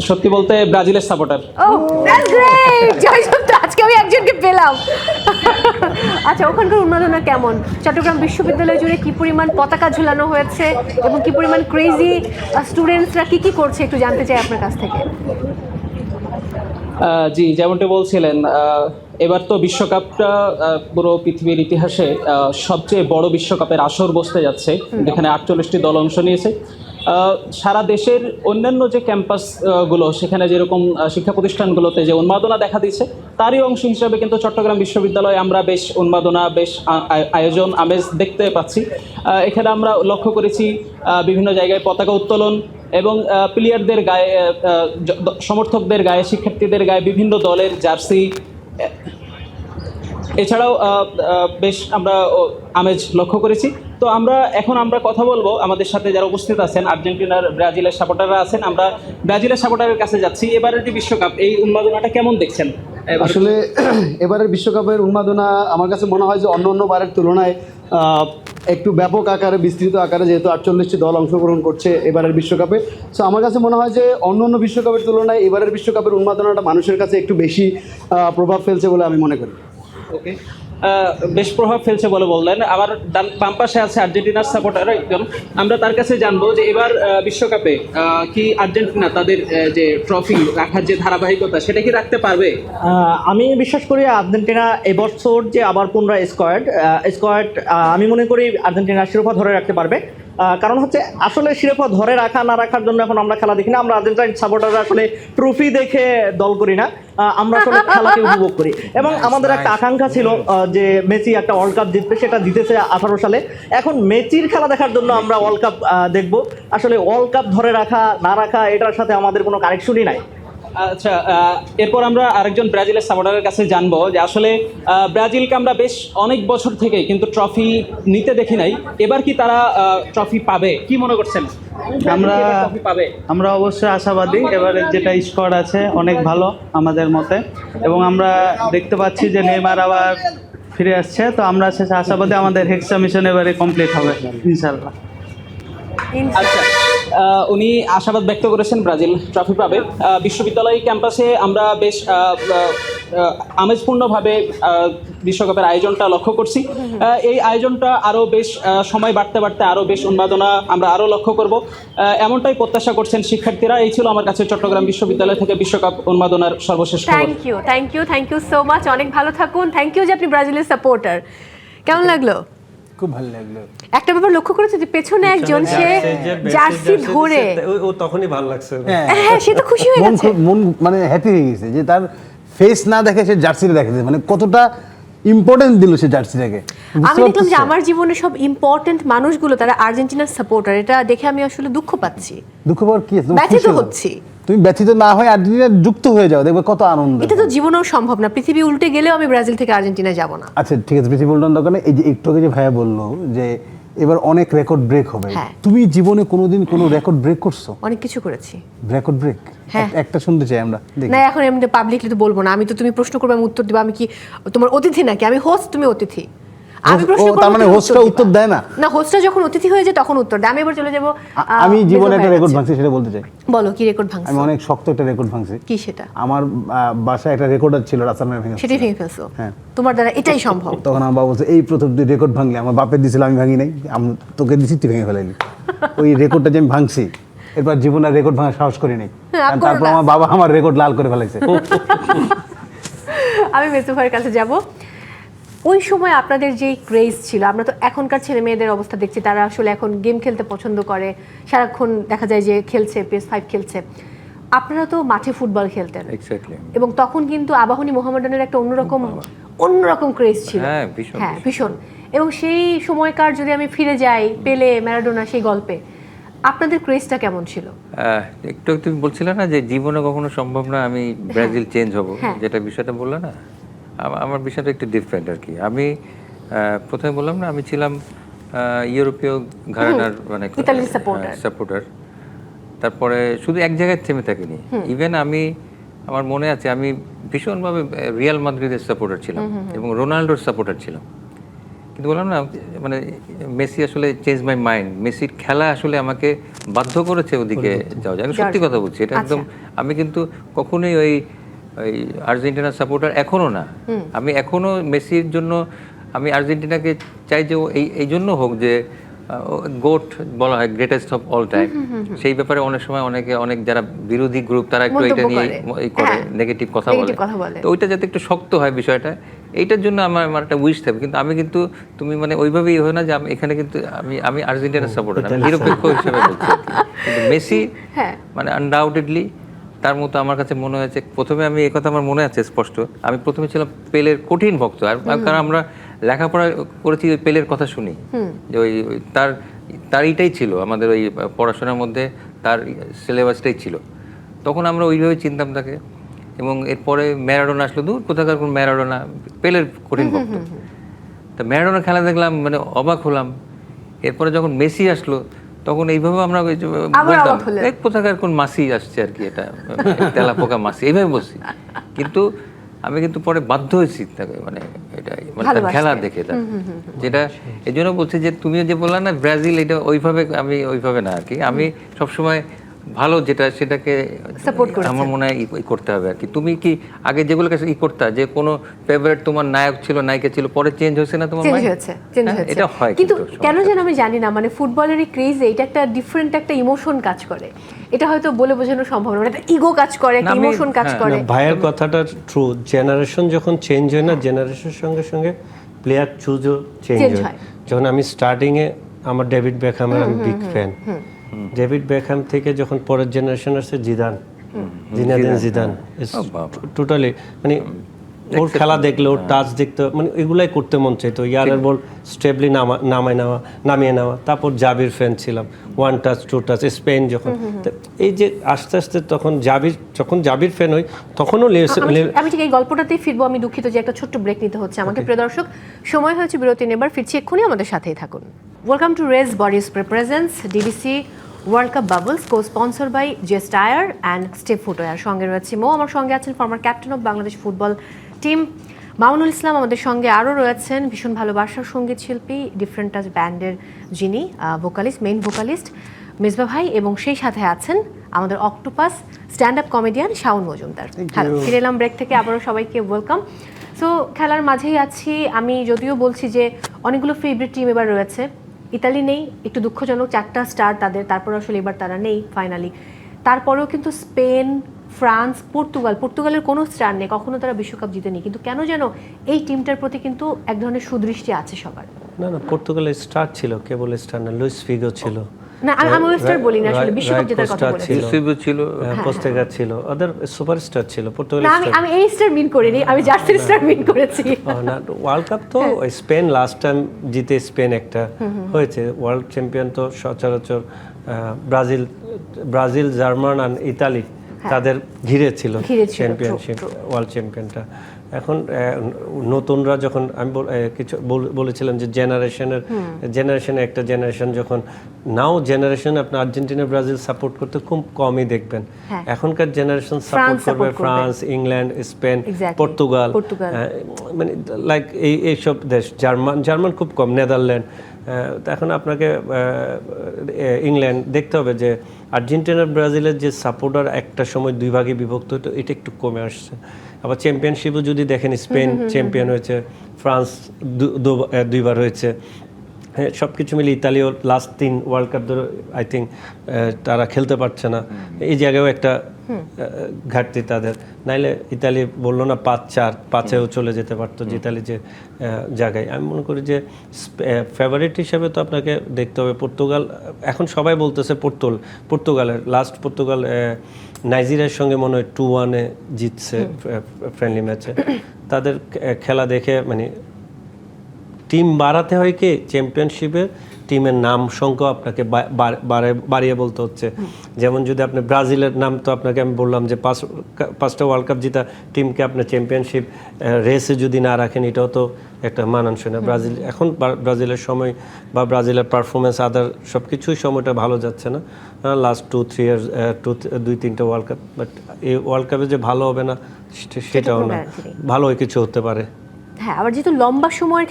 সত্যি বলতে ব্রাজিলের সাপোর্টার। দ্যাটস গ্রেট, জয় সত্য, আজকে আমি একজনকে পেলাম। আচ্ছা, ওখানকার উন্মাদনা কেমন? চট্টগ্রাম বিশ্ববিদ্যালয় জুড়ে কি পরিমাণ পতাকা ঝুলানো হয়েছে এবং কি পরিমাণ ক্রেজি স্টুডেন্টসরা কি করছে, একটু জানতে চাই আপনার কাছ থেকে। জি, যেমনটা বলছিলেন, এবার তো বিশ্বকাপটা পুরো পৃথিবীর ইতিহাসে সবচেয়ে বড় বিশ্বকাপের আসর বসতে যাচ্ছে, যেখানে 48টি দল অংশ নিয়েছে। সারা দেশের অন্যান্য যে ক্যাম্পাসগুলো, সেখানে যেরকম শিক্ষা প্রতিষ্ঠানগুলোতে যে উন্মাদনা দেখা দিচ্ছে, তারই অংশ হিসাবে কিন্তু চট্টগ্রাম বিশ্ববিদ্যালয়ে আমরা বেশ উন্মাদনা, বেশ আয়োজন, আমেজ দেখতে পাচ্ছি। এখানে আমরা লক্ষ্য করেছি বিভিন্ন জায়গায় পতাকা উত্তোলন এবং প্লেয়ারদের গায়ে, সমর্থকদের গায়ে, শিক্ষার্থীদের গায়ে বিভিন্ন দলের জার্সি, এছাড়াও বেশ আমরা আমেজ লক্ষ্য করেছি। তো আমরা কথা বলবো, আমাদের সাথে যারা উপস্থিত আছেন আর্জেন্টিনার, ব্রাজিলের সাপোর্টাররা আছেন, আমরা ব্রাজিলের সাপোর্টারের কাছে যাচ্ছি। এবারের যে বিশ্বকাপ, এই উন্মাদনাটা কেমন দেখছেন? আসলে এবারের বিশ্বকাপের উন্মাদনা আমার কাছে মনে হয় যে অন্য বারের তুলনায় একটু ব্যাপক আকারে, বিস্তৃত আকারে, যেহেতু 48টি দল অংশগ্রহণ করছে এবারের বিশ্বকাপে। সো আমার কাছে মনে হয় যে অন্য বিশ্বকাপের তুলনায় এবারের বিশ্বকাপের উন্মাদনাটা মানুষের কাছে একটু বেশি প্রভাব ফেলছে বলে আমি মনে করি। ওকে, বেশ প্রভাব ফেলছে বলে বললেন। আমার বাম পাশে আছে আর্জেন্টিনার সাপোর্টার একজন, আমরা তার কাছে জানবো যে এবার বিশ্বকাপে কি আর্জেন্টিনা তাদের যে ট্রফি রাখার যে ধারাবাহিকতা, সেটা কি রাখতে পারবে? আমি বিশ্বাস করি আর্জেন্টিনা এবছর যে আবার পুনরায় স্কোয়াড আমি মনে করি আর্জেন্টিনা শিরোপা ধরে রাখতে পারবে। কারণ হচ্ছে আসলে শিরোপা ধরে রাখা না রাখার জন্য এখন আমরা খেলা দেখি না, আমরা আর্জেন্টাইন সাপোর্টাররা আসলে ট্রফি দেখে দল করি না, আমরা আসলে খেলাকে উপভোগ করি। এবং আমাদের একটা আকাঙ্ক্ষা ছিল যে মেসি একটা ওয়ার্ল্ড কাপ জিতবে, সেটা জিতেছে 18 সালে। এখন মেসির খেলা দেখার জন্য আমরা ওয়ার্ল্ড কাপ দেখব। আসলে ওয়ার্ল্ড কাপ ধরে রাখা না রাখা এটার সাথে আমাদের কোনো কানেকশনই নাই। আচ্ছা, এরপর আমরা আরেকজন ব্রাজিলের সাপোর্টারের কাছে জানবো যে আসলে ব্রাজিলকে আমরা বেশ অনেক বছর থেকে কিন্তু ট্রফি নিতে দেখি নাই, এবার কি তারা ট্রফি পাবে? কি মনে করছেন? ট্রফি পাবে? আমরা অবশ্যই আশাবাদী। এবারে যেটা স্কোয়াড আছে অনেক ভালো আমাদের মতে, এবং আমরা দেখতে পাচ্ছি যে নেইমার আবার ফিরে আসছে, তো আমরা শেষে আশাবাদী আমাদের হেক্সা মিশন এবারে কমপ্লিট হবে ইনশাল্লাহ। আচ্ছা, উনি আশাবাদ ব্যক্ত করেছেন ব্রাজিল ট্রফি পাবে। বিশ্ববিদ্যালয় ক্যাম্পাসে আমরা বেশ আমেজপূর্ণভাবে বিশ্বকাপের আয়োজনটা লক্ষ্য করছি। এই আয়োজনটা আরও বেশ সময় বাড়তে বাড়তে আরও বেশ উন্মাদনা আমরা আরও লক্ষ্য করব, এমনটাই প্রত্যাশা করছেন শিক্ষার্থীরা। এই ছিল আমার কাছে চট্টগ্রাম বিশ্ববিদ্যালয় থেকে বিশ্বকাপ উন্মাদনার সর্বশেষ খবর। থ্যাংক ইউ সো মাচ, অনেক ভালো থাকুন। থ্যাংক ইউ যে আপনি ব্রাজিলের সাপোর্টার। কেমন লাগলো? খুব ভালো লাগলো। একটা ব্যাপার লক্ষ্য করেছে যে পেছনে একজন, সে জার্সি ধরে, ও তখনই ভালো লাগছে। হ্যাঁ, সে তো খুশি হয়ে গেছে, মন মানে হ্যাপি হয়ে গেছে যে তার ফেস না দেখে সে জার্সিটা দেখে, মানে কতটা ইম্পর্টেন্ট দিল সে জার্সিটাকে। আমি দেখলাম যে আমার জীবনে সব ইম্পর্টেন্ট মানুষগুলো তারা আর্জেন্টিনার সাপোর্টার, এটা দেখে আমি আসলে দুঃখ পাচ্ছি, দুঃখ পাওয়ার কি আছে? তুমি ব্যথিত খুশি হও। হচ্ছি। তুমি ব্যথিত না হয়ে আর্জেন্টিনা যুক্ত হয়ে যাও, দেখবে কত আনন্দ। এটা তো জীবনেও সম্ভব না, পৃথিবী উল্টে গেলেও আমি ব্রাজিল থেকে আর্জেন্টিনায় যাব না। আচ্ছা ঠিক আছে, পৃথিবী উল্টান দোকানে এই যে একটু আগে যে ভাইয়া বললো যে এবার অনেক রেকর্ড ব্রেক হবে, হ্যাঁ। তুমি জীবনে কোনোদিন কোনো রেকর্ড ব্রেক করছো? অনেক কিছু করেছি। রেকর্ড ব্রেক হ্যাঁ। একটা শুনতে চাই আমরা, দেখি। না এখন এমনি পাবলিকলি তো বলবো না, আমি তো তুমি প্রশ্ন করবে আমি উত্তর দেবো, আমি কি তোমার অতিথি নাকি? আমি হোস্ট, তুমি অতিথি। আমি প্রশ্ন করব, তার মানে তুমি হোস্টটা উত্তর দিবা। দেয় না? না, হোস্টটা যখন অতিথি হয়ে যায় তখন উত্তর দেয়। আমি এবার চলে যাবো। আমি জীবনে একটা মেজো রেকর্ড ভাইয়ের ভাঙছি, সেটা বলতে চাই। কাছে। বলো কি রেকর্ড ভাঙছো? আমি অনেক শক্ত একটা রেকর্ড ভাঙছি। কি সেটা? আমার বাসায় একটা রেকর্ডার ছিল, রাস্তার ভেঙে সেটাই ভেঙে ফেলছো? হ্যাঁ। তোমার দ্বারা এটাই সম্ভব। তখন আমার বাবা বলছে এই প্রথম তুই রেকর্ড ভাঙলি, আমার বাপের দিছিল আমি ভাঙি নাই, আমি তোকে দিছি তুই ভেঙে ফেলাইলি। ওই রেকর্ডটা যে আমি ভাঙছি, এরপর জীবনে রেকর্ড ভাঙার সাহস করি নাই। হ্যাঁ, কারণ করো তারপর না। আমার বাবা আমার রেকর্ড লাল করে ফেলাইছে। আমি মেসু ভাইয়ের কাছে যাব। ওই সময় আপনাদের যেই ক্রেজ ছিল, আমরা তো এখনকার ছেলে মেয়েদের অবস্থা দেখছি, তারা আসলে এখন গেম খেলতে পছন্দ করে, সারাক্ষণ দেখা যায় যে খেলছে, PS5 খেলছে। আপনারা তো মাঠে ফুটবল খেলতেন, এক্স্যাক্টলি। এবং তখন কিন্তু আবাহনী মোহামেডানের একটা অন্যরকম ক্রেজ ছিল। হ্যাঁ, ভীষণ, হ্যাঁ, ভীষণ। এবং সেই সময়কার যদি আমি ফিরে যাই, পেলে, ম্যারাডোনা, সেই গল্পে আপনাদের ক্রেজটা কেমন ছিল? একটু তুমি বলছিলে না যে জীবনে কখনো সম্ভব না আমি ব্রাজিল চেঞ্জ হব, হ্যাঁ। যেটা বিষয়টা বললে না, আমার বিষয়টা একটু ডিফারেন্ট আর কি। আমি প্রথমে বললাম না আমি ছিলাম ইউরোপীয় ঘরানার মানে ইতালির supporter। সাপোর্টার। তারপরে শুধু এক জায়গায় থেমে থাকিনি, ইভেন আমি আমার মনে আছে আমি ভীষণভাবে রিয়াল মাদ্রিদের সাপোর্টার ছিলাম এবং রোনাল্ডোর সাপোর্টার ছিলাম। কিন্তু বললাম না মানে মেসি আসলে চেঞ্জ মাই মাইন্ড, মেসির খেলা আসলে আমাকে বাধ্য করেছে ওদিকে যাওয়া যায়। আমি সত্যি কথা বলছি, এটা একদম। আমি কিন্তু কখনোই ওই আর্জেন্টিনার সাপোর্টার এখনো না। আমি এখনো মেসির জন্য আমি আর্জেন্টিনাকে চাই যে ও এই জন্য হোক যে গোট বলা হয়, গ্রেটেস্ট অফ অল টাইম। সেই ব্যাপারে অনেক সময় অনেক যারা বিরোধী গ্রুপ তারা একটু এটা নিয়ে করে নেগেটিভ কথা বলে, তো ওইটা যাতে একটু শক্ত হয় বিষয়টা, এইটার জন্য আমার একটা উইশ থাকবে। কিন্তু আমি কিন্তু তুমি মানে ওইভাবেই হয় না যে আমি এখানে কিন্তু আমি আর্জেন্টিনার সাপোর্টার, আমি নিরপেক্ষ হিসেবে বলছি আর কি। কিন্তু মেসি মানে আনডাউটেডলি তার মতো আমার কাছে মনে হয়েছে। প্রথমে আমি এই কথা আমার মনে আছে স্পষ্ট, আমি প্রথমে ছিলাম পেলের কঠিন ভক্ত। আর কারণ আমরা লেখাপড়া করেছি ওই পেলের কথা শুনি, যে ওই তার এইটাই ছিল আমাদের ওই পড়াশোনার মধ্যে, তার সিলেবাসটাই ছিল। তখন আমরা ওইভাবে চিনতাম তাকে। এবং এরপরে ম্যারাডোনা আসলো, দূর কোথাকার কোন ম্যারাডোনা, পেলের কঠিন ভক্ত। তা ম্যারাডোনা খেলা দেখলাম, মানে অবাক হলাম। এরপরে যখন মেসি আসলো তখন এইভাবে আমরা বলতাম এক কোথাকার কোন মাসি আসছে আর কি, এটা তেলাপোকা মাসি, এইভাবে বলছি। কিন্তু আমি কিন্তু পরে বাধ্য হয়েছি তাকে মানে এটা মানে তার খেলা দেখে, তার যেটা এই জন্য বলছি যে তুমিও যে বললা না ব্রাজিল, এটা আমি ওইভাবে না আর কি। আমি সবসময় ভালো যেটা সেটাকে আমার মনে হয় করতে হবে আর কি। তুমি কি আগে যেগুলো কাছে করতে, যে কোনো ফেভারিট তোমার নায়ক ছিল, নায়িকা ছিল, পরে চেঞ্জ হয়েছে না তোমার? চেঞ্জ হয়েছে। এটা হয়, কিন্তু কেন যেন আমি জানি না, মানে ফুটবলের এই ক্রেজে এটা একটা ডিফারেন্ট একটা ইমোশন কাজ করে। এটা হয়তো বলে বোঝানো সম্ভব না, মানে একটা ইগো কাজ করে, একটা ইমোশন কাজ করে। ভাইয়ের কথাটা ট্রু। জেনারেশন যখন চেঞ্জ হয় না, জেনারেশনের সঙ্গে সঙ্গে প্লেয়ার চুজও চেঞ্জ হয়। যখন আমি স্টার্টিংয়ে আমার ডেভিড বেকহ্যামের আমি বিগ ফ্যান। ডেভিড বেকহ্যাম থেকে যখন পরের জেনারেশন আসছে জিনেদিন জিদান, টোটালি মানে ওর খেলা দেখলে, ওর টাচ দেখতে, মানে এগুলাই করতে মন চাইতো। ইয়ারের বল স্টেবলি নামিয়ে নেওয়া। তারপর জাবির ফ্যান ছিলাম, 1 টাচ 2 টাচ। স্পেন যখন, এই যে আস্তে আস্তে যখন জাবির ফ্যান হই তখনও আমি ঠিক এই গল্পটাতেই ফিরবো। আমি দুঃখিত যে একটা ছোট্ট ব্রেক নিতে হচ্ছে আমাকে। প্রিয় দর্শক, সময় হয়েছে বিরতি নেবার, ফিরছি এক্ষুনি, আমাদের সাথেই থাকুন। Welcome to Rage body spray presents DBC world cup bubbles, co sponsor by Jess tyre and step footwear. সঙ্গে রয়েছে মো, আমার সঙ্গে আছেন former captain of Bangladesh football team Mamunul Islam. আমাদের সঙ্গে আরও রয়েছেন ভীষণ ভালোবাসার সঙ্গীত শিল্পী, ডিফারেন্ট টাচ ব্যান্ডের যিনি মেইন ভোকালিস্ট মেজবা ভাই, এবং সেই সাথে আছেন আমাদের octopus stand up comedian Shaon Majumdar. Hello, ফিরে এলাম ব্রেক থেকে, আবারও সবাইকে ওয়েলকাম। সো খেলার মাঝেই আছি আমি, যদিও বলছি যে অনেকগুলো ফেভারিট টিম এবার রয়েছে। ইতালি নেই, একটু দুঃখজনক, 4টা স্টার তাদের, তারপর আসলে এবার তারা নেই ফাইনালি। তারপরেও কিন্তু স্পেন, ফ্রান্স, পর্তুগালের কোনো স্টার নেই, কখনো তারা বিশ্বকাপ জিতেনি। কিন্তু কেন যেন এই টিমটার প্রতি কিন্তু এক ধরনের সুদৃষ্টি আছে সবার। না, পর্তুগালের স্টার ছিল, কেবল স্টার না, লুইস ফিগো ছিল, না আমি ওয়েস্টার বলি না আসলে বিশ্বকাপ জেতার কথা বলেছি ইউসুফও ছিল, পোস্টেগার ছিল, ওদের সুপারস্টার ছিল, পর্তুগাল না আমি এই স্টার মিন করিনি, আমি জার্সির স্টার মিন করেছি। না ওয়ার্ল্ড কাপ তো স্পেন লাস্ট টাইম জিতে, স্পেন একটা হয়েছে। ওয়ার্ল্ড চ্যাম্পিয়ন তো সচরাচর ব্রাজিল, জার্মান আর ইতালি তাদের ঘিরে ছিল চ্যাম্পিয়নশিপ, ওয়ার্ল্ড চ্যাম্পিয়নটা। এখন নতুনরা যখন আমি কিছু বলেছিলাম যে জেনারেশনে একটা জেনারেশন যখন নাও জেনারেশন আপনি আর্জেন্টিনা ব্রাজিল সাপোর্ট করতে খুব কমই দেখবেন। এখনকার জেনারেশন সাপোর্ট করবে ফ্রান্স, ইংল্যান্ড, স্পেন, পর্তুগাল, মানে লাইক এইসব দেশ, জার্মান খুব কম, নেদারল্যান্ড। এখন আপনাকে ইংল্যান্ড দেখতে হবে যে আর্জেন্টিনা ব্রাজিলের যে সাপোর্টার একটা সময় দুই ভাগে বিভক্ত হতো, এটা একটু কমে আসছে। আবার চ্যাম্পিয়নশিপও যদি দেখেন, স্পেন চ্যাম্পিয়ন হয়েছে, ফ্রান্স দুইবার হয়েছে, হ্যাঁ সব কিছু মিলে ইতালিও লাস্ট 3 ওয়ার্ল্ড কাপ ধরে আই থিঙ্ক তারা খেলতে পারছে না। এই জায়গায়ও একটা ঘাটতি তাদের, নাইলে ইতালি বললো না 5-4-5-এও চলে যেতে পারতো ইতালি যে জায়গায়। আমি মনে করি যে ফেভারিট হিসেবে তো আপনাকে দেখতে হবে পর্তুগাল। এখন সবাই বলতেছে পর্তুগালের পর্তুগাল নাইজেরিয়ার সঙ্গে মনে হয় 2-1 জিতছে ফ্রেন্ডলি ম্যাচে। তাদের খেলা দেখে মানে টিম বাড়াতে হয় কি, চ্যাম্পিয়নশিপে টিমের নাম সংখ্যা আপনাকে বাড়িয়ে বলতে হচ্ছে। যেমন যদি আপনি ব্রাজিলের নাম, তো আপনাকে আমি বললাম যে 5টা ওয়ার্ল্ড কাপ জিতা টিমকে আপনি চ্যাম্পিয়নশিপ রেসে যদি না রাখেন, এটাও তো একটা মানানসই না। এখন ব্রাজিলের সময় বা ব্রাজিলের পারফরমেন্স আদার সব কিছুই সময়টা ভালো যাচ্ছে না, লাস্ট 2-3 ইয়ার্স 2-3টা ওয়ার্ল্ড কাপ। বাট এই ওয়ার্ল্ড কাপে যে ভালো হবে না সেটাও না, ভালো কিছু হতে পারে। হ্যাঁ, আবার যেহেতু লম্বা সময়ের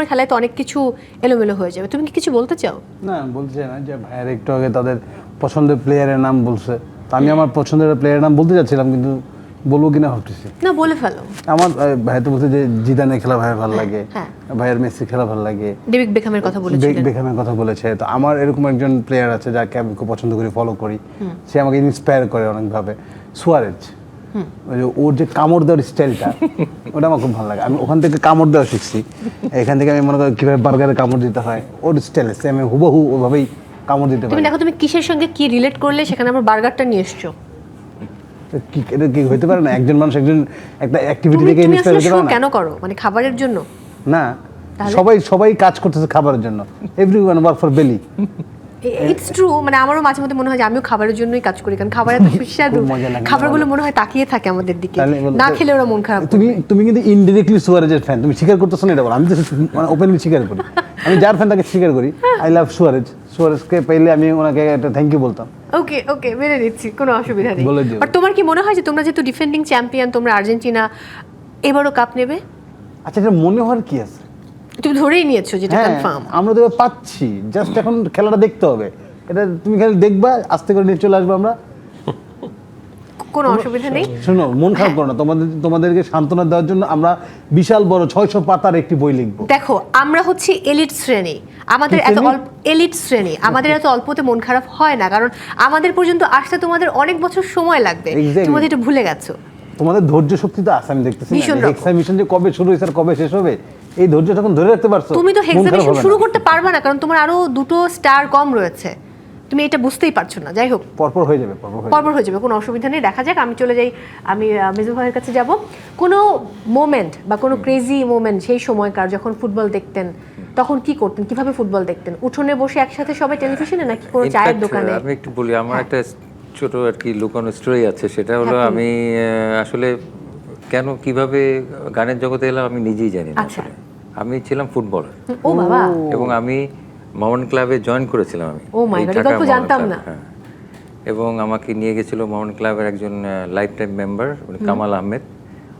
খেলায় তো অনেক কিছু এলোমেলো হয়ে যাবে। তুমি কি কিছু বলতে চাও? না বলতে চাই না, যে ভাইয়ের একটু আগে তাদের পছন্দের প্লেয়ারের নাম বলছে, তো আমি আমার পছন্দের প্লেয়ারের নাম বলতে যাচ্ছিলাম, কিন্তু বলবো কিনা ভাবতেছি। না বলে ফেলো। আমার ভাই তো বলছে যে জিদানের খেলা ভাইয়ের ভালো লাগে, ভাইয়ের মেসির খেলা ভালো লাগে, ডেভিড বেকহামের কথা বলেছিলেন, বেকহামের কথা বলেছে। তো আমার এরকম একজন প্লেয়ার আছে যাকে আমি খুব পছন্দ করি, ফলো করি, সে আমাকে ইন্সপায়ার করে অনেকভাবে, সুয়ারেজ। ওর যে কামড় দেওয়ার স্টাইলটা, ওটা আমার খুব ভালো লাগে। আমি ওখান থেকে কামড় দেওয়া শিখছি। এখান থেকে আমি মনে করি কীভাবে বার্গারে কামড় দিতে হয়, ওর স্টাইল সেম হুবহু ওভাবেই কামড় দিতে পারি। তুমি দেখো তুমি কিসের সঙ্গে কি রিলেট করলে, সেখানে আবার বার্গারটা নিয়ে এসছো। এটা কি হইতে পারে না? একজন মানুষ একটা অ্যাক্টিভিটি থেকে ইন্সপায়ার হতে পারে না? কেন করো? মানে খাবারের জন্য না, সবাই কাজ করতেছে খাবারের জন্য। এভরিওয়ান ওয়ার্ক ফর বেলি। It's true. মানে আমারও মাঝে মধ্যে মনে হয় যে আমিও খাবারের জন্যই কাজ করি, কারণ খাবার এত সুস্বাদু, খাবারগুলো মনে হয় তাকিয়ে থাকে আমাদের দিকে, না খেলে ওরা মন খারাপ। তুমি কিন্তু ইনডিরেক্টলি সুয়ারেজের ফ্যান, তুমি স্বীকার করতেছো না এটা বল। আমি তো মানে ওপেনলি স্বীকার করি, আমি যার ফ্যান তাকে স্বীকার করি। আই লাভ সুয়ারেজকে পেলে আমি ওনাকে একটা থ্যাংক ইউ বলতাম। ওকে মেনে নিচ্ছি, কোনো অসুবিধা নেই। আর তোমার কি মনে হয় যে তোমরা যেহেতু ডিফেন্ডিং চ্যাম্পিয়ন, তোমরা আর্জেন্টিনা এবারও কাপ নেবে? আচ্ছা, এটা মনে হওয়ার কি আছে? তুমি ধরেই নিয়েছো যেটা কনফার্ম। আমরা তো পাচ্ছি, জাস্ট এখন খেলাটা দেখতে হবে। এটা তুমি খালি দেখবা, আস্তে করে নিয়ে চলে আসবো আমরা, কোনো অসুবিধা নেই। শোনো, মন খারাপ করো না, তোমাদেরকে সান্ত্বনা দেওয়ার জন্য আমরা বিশাল বড় 600 পাতার একটি বই লিখবো। দেখো আমরা হচ্ছে এলিট শ্রেণী, আমাদের এত অল্প এলিট শ্রেণী, আমাদের এত অল্পতে মন খারাপ হয় না, কারণ আমাদের পর্যন্ত আসতে তোমাদের অনেক বছর সময় লাগবে। তোমাদের এটা ভুলে গেছো। তোমাদের ধৈর্য শক্তি তো আছে, আমি দেখতেছি এক্সামিনেশন যে কবে শুরু হয়েছে আর কবে শেষ হবে, এই ধৈর্য তখন ধরে রাখতে পারছো। তুমি তো এক্সামিনেশন শুরু করতে পারবে না, কারণ তোমার আরো 2টো স্টার কম রয়েছে, তুমি এটা বুঝতেই পারছো না। যাই হোক, পরপর হয়ে যাবে, কোনো অসুবিধা নেই। দেখা যাক। আমি চলে যাই, আমি মেজু ভাইয়ের কাছে যাব। কোনো মোমেন্ট বা কোনো ক্রেজি মোমেন্ট সেই সময়কার যখন ফুটবল দেখতেন, তখন কি করতেন, কিভাবে ফুটবল দেখতেন? উঠোনে বসে একসাথে সবাই টেলিভিশনে, নাকি কোনো চায়ের দোকানে? আমি একটু বলি, আমার একটা ছোট আর কি লুকানো স্টোরি আছে। সেটা হলো আমি আসলে কেন কিভাবে গানের জগতে এলাম আমি নিজেই জানি না। আমি ছিলাম ফুটবলার। ও বাবা। এবং আমি মোহন ক্লাবে জয়েন করেছিলাম। আমি ও মাই গড, এটা তো জানতাম না। এবং আমাকে নিয়ে গেছিল মোহন ক্লাবের একজন life time member, Kamal Ahmed.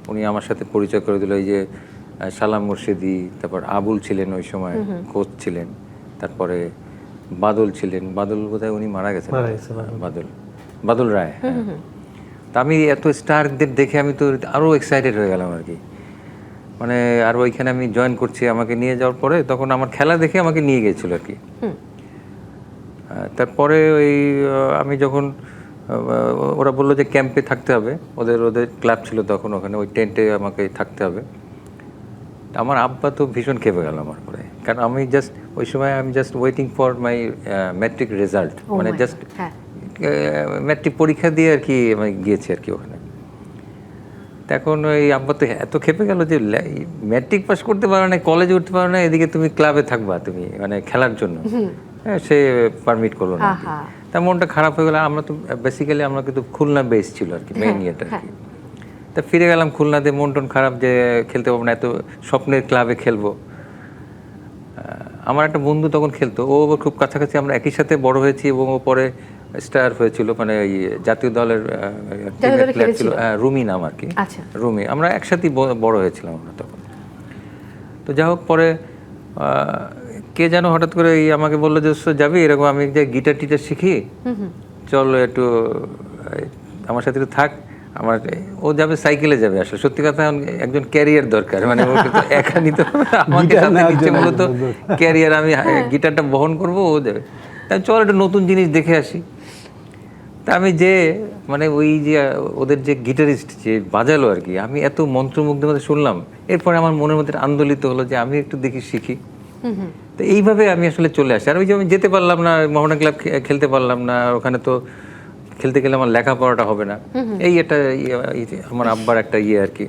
উনি আমার সাথে পরিচয় করে দিল। এই যে সালাম মুর্শিদি, তারপর আবুল ছিলেন ওই সময় কোচ ছিলেন, তারপরে বাদল ছিলেন। বাদল বোধহয় উনি মারা গেছেন, বাদল রায়। তা আমি এত স্টারদের দেখে আমি তো আরও এক্সাইটেড হয়ে গেলাম আর কি। মানে আর ওইখানে আমি জয়েন করছি, আমাকে নিয়ে যাওয়ার পরে তখন আমার খেলা দেখে আমাকে নিয়ে গিয়েছিল আর কি। তারপরে ওই আমি যখন ওরা বললো যে ক্যাম্পে থাকতে হবে, ওদের ক্লাব ছিল তখন ওখানে, ওই টেন্টে আমাকে থাকতে হবে। আমার আব্বা তো ভীষণ খেপে গেল আমার পরে, কারণ আমি জাস্ট ওই সময় আমি just waiting for my matric result, Oh মানে my জাস্ট God, হ্যাঁ। ম্যাট্রিক পরীক্ষা দিয়ে আর কি আমি গিয়েছি আর কি ওখানে। তখন ওই আব্বা তো এত খেপে গেল যে ম্যাট্রিক পাস করতে পারো না, কলেজে উঠতে পারো না, এদিকে তুমি ক্লাবে থাকবা তুমি মানে খেলার জন্য, হ্যাঁ, সে পারমিট করলো না আর কি। আহা। তার মনটা খারাপ হয়ে গেল। আমরা তো বেসিক্যালি আমরা কিন্তু খুলনা বেস ছিল আর কি, মেইন ইয়েটা আর কি। তা ফিরে গেলাম খুলনাতে, মন টন খারাপ যে খেলতে পারবো না, এত স্বপ্নের ক্লাবে খেলবো। আমার একটা বন্ধু তখন খেলতো, ও খুব কাছাকাছি, আমরা একই সাথে বড় হয়েছি এবং ও পরে স্টার হয়েছিল, মানে ওই জাতীয় দলের প্লেয়ার ছিল, রুমি নাম আর কি। আচ্ছা। রুমি, আমরা একসাথেই বড় হয়েছিলাম আমরা তখন। তো যাই হোক, পরে কে যেন হঠাৎ করে আমাকে বললো যে যাবি এরকম, আমি যে গিটার টিটার শিখি, চল একটু আমার সাথে একটু থাক। আমার ও যাবে সাইকেলে যাবে, আসলে সত্যি কথা একজন ক্যারিয়ার দরকার, মানে ওকে তো একা নিতে হবে না, আমাকে সাথে নিচ্ছে মূলত ক্যারিয়ার, আমি গিটারটা বহন করবো, ও যাবে। তাই চল একটু নতুন জিনিস দেখে আসি। তা আমি যে মানে ওই যে ওদের যে গিটারিস্ট যে বাজালো আর কি, আমি এত মন্ত্রমুগ্ধের মধ্যে শুনলাম, এরপরে আমার মনের মধ্যে আন্দোলিত হলো যে আমি একটু দেখি শিখি। তো এইভাবে আমি আসলে চলে আসি। আর ওই যে আমি যেতে পারলাম না, মোহামেডান ক্লাব খেলতে পারলাম না, ওখানে তো খেলতে গেলে আমার লেখাপড়াটা হবে না, এই একটা আমার আব্বার একটা ইয়ে আর কি।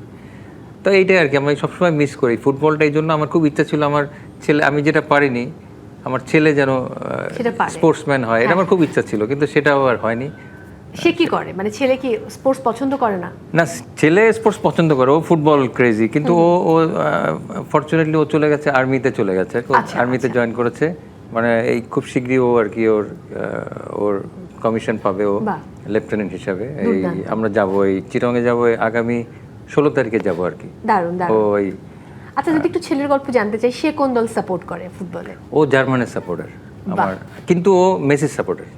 তো এইটাই আর কি আমি সবসময় মিস করি ফুটবলটা। এই জন্য আমার খুব ইচ্ছা ছিল আমার ছেলে, আমি যেটা পারিনি আমার ছেলে যেন স্পোর্টসম্যান হয়, এটা আমার খুব ইচ্ছা ছিল, কিন্তু সেটাও আর হয়নি। সে কি করে, মানে ছেলে কি স্পোর্টস পছন্দ করে না? না, ছেলে স্পোর্টস পছন্দ করে, ও ফুটবল ক্রেজি, কিন্তু ও ফরচুনেটলি ও চলে গেছে আর্মিতে, চলে গেছে, আর্মিতে জয়েন করেছে, মানে এই খুব শীঘ্রই ও আর কি ওর কমিশন পাবে, ও লেফটেন্যান্ট হিসাবে। এই আমরা যাবো, এই চিটংয়ে যাবো আগামী 16 তারিখে যাবো আর কি। দারুণ দারুণ। ওই আচ্ছা, যদি একটু ছেলের গল্প জানতে চাই, সে কোন দল সাপোর্ট করে ফুটবলে? ও জার্মানের সাপোর্টার আমার, কিন্তু ও মেসির সাপোর্টার।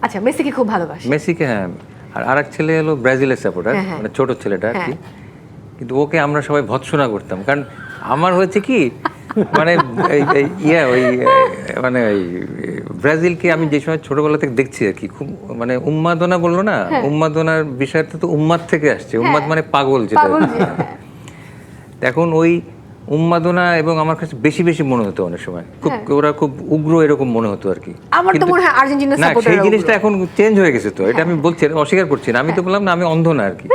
আচ্ছা, মেসিকে খুব ভালোবাসে? মেসিকে, হ্যাঁ। আর আরেক ছেলে হলো ব্রাজিলের সাপোর্টার, মানে ছোট ছেলেটা আর কি। কিন্তু ওকে আমরা সবাই ভৎসনা করতাম, কারণ আমার হয়েছে কি মানে ওই মানে ওই ব্রাজিলকে আমি যে সময় ছোটবেলা থেকে দেখছি আর কি, খুব মানে উন্মাদনা বললো না, উন্মাদনার বিষয়টা তো উন্মাদ থেকে আসছে, উন্মাদ মানে পাগল, যেটা এখন ওই উন্মাদনা এবং আমার কাছে বেশি বেশি মনে হতো অনেক সময়, খুব ওরা খুব উগ্র এরকম মনে হতো আর কি। আমার তো মনে হয় আর্জেন্টিনা না, সাপোর্টার সেই জিনিসটা এখন চেঞ্জ হয়ে গেছে, তো এটা আমি বলছি, অস্বীকার করছি না, আমি তো বললাম না আমি অন্ধ না আর কি।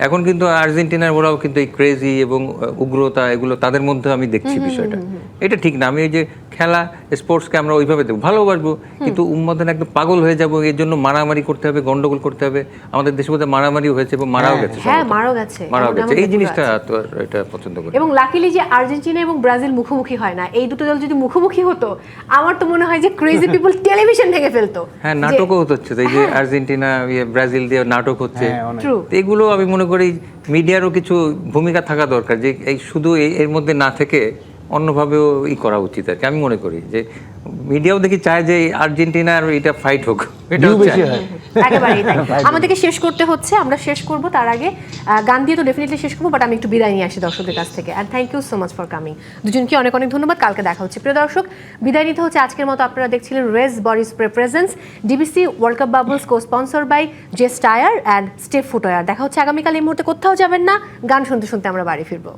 এখন কিন্তু আর্জেন্টিনার ওরাও কিন্তু এই ক্রেজি এবং উগ্রতা এগুলো তাদের মধ্যে আমি দেখছি বিষয়টা, এটা ঠিক না। আমি এই যে খেলা স্পোর্টসকে আমরা ওইভাবে দেখবো, ভালোবাসবো, কিন্তু উন্মাদনা একদম পাগল হয়ে যাবো, এর জন্য মারামারি করতে হবে, গন্ডগোল করতে হবে। আমাদের দেশের মধ্যে মারামারিও হয়েছে এবং মারাও গেছে, মারাও গেছে, এই জিনিসটা তো এটা পছন্দ করি। এবং লাকিলি যে আর্জেন্টিনা এবং ব্রাজিল মুখোমুখি হয় না, এই দুটো দল যদি মুখোমুখি হতো, আমার তো মনে হয় যে ক্রেজি পিপল টেলিভিশন ভেঙে ফেলতো। হ্যাঁ, নাটকও হচ্ছে, এই যে আর্জেন্টিনা ব্রাজিল দিয়ে নাটক হচ্ছে, এগুলো আমি মনে করি মিডিয়ারও কিছু ভূমিকা থাকা দরকার, যে এই শুধু এর মধ্যে না থেকে অন্যভাবেও করা উচিত আর কি। আমি মনে করি যে মিডিয়াও দেখি চায় যে আর্জেন্টিনার এটা ফাইট হোক, এটাও বেশি হয়। একেবারেই তাই। আমাদেরকে শেষ করতে হচ্ছে, আমরা শেষ করব, তার আগে গান দিয়ে তো ডেফিনেটলি শেষ করবো, বাট আমি একটু বিদায় নিয়ে আসি দর্শকদের কাছ থেকে। And thank you so much for coming, দুজনকে অনেক অনেক ধন্যবাদ। কালকে দেখা হচ্ছে। প্রিয় দর্শক, বিদায় নিতে হচ্ছে আজকের মতো। আপনারা দেখছিলেন race body spray presents DBC world cup bubbles, co sponsor by Jess tyre and step footwear. দেখা হচ্ছে আগামীকাল। এই মুহূর্তে কোথাও যাবেন না, গান শুনতে শুনতে আমরা বাড়ি ফিরবো।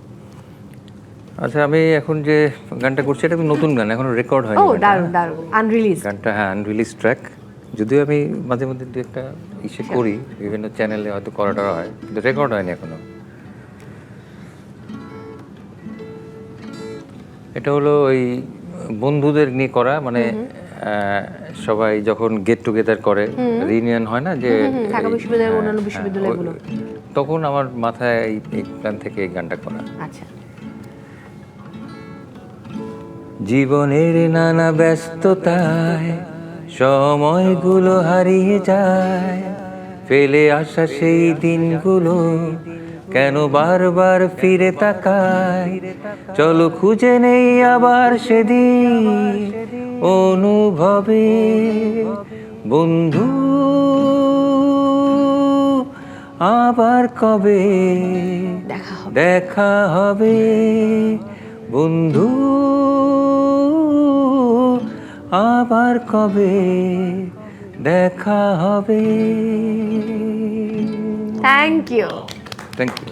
আচ্ছা, আমি এখন যে গানটা করছি এটা নতুন গান, এখনো রেকর্ড হয়নি। ও দারুণ দারুণ, আনরিলিজ গানটা, হ্যাঁ, আনরিলিজ ট্র্যাক। যদিও আমি মাঝে মধ্যে দু একটা ইসে করি, বিভিন্ন চ্যানেলে হয়তো করাটা হয়, কিন্তু রেকর্ড হয়নি এখনো। এটা হলো ওই বন্ধুদের নিয়ে করা, মানে সবাই যখন গেট টুগেদার করে, রিউনিয়ন হয় না, যে ঢাকা বিশ্ববিদ্যালয়ের অন্যান্য বিশ্ববিদ্যালয়গুলো, তখন আমার মাথায় এই গান থেকে এই গানটা করা। আচ্ছা। জীবনের নানা ব্যস্ততায় সময়গুলো হারিয়ে যায়, ফেলে আসা সেই দিনগুলো কেন বারবার ফিরে তাকায়। চলো খুঁজে নেই আবার সেদিন অনুভবে, বন্ধু আবার কবে দেখা হবে, বন্ধু আবার কবে দেখা হবে। Thank you. Thank you.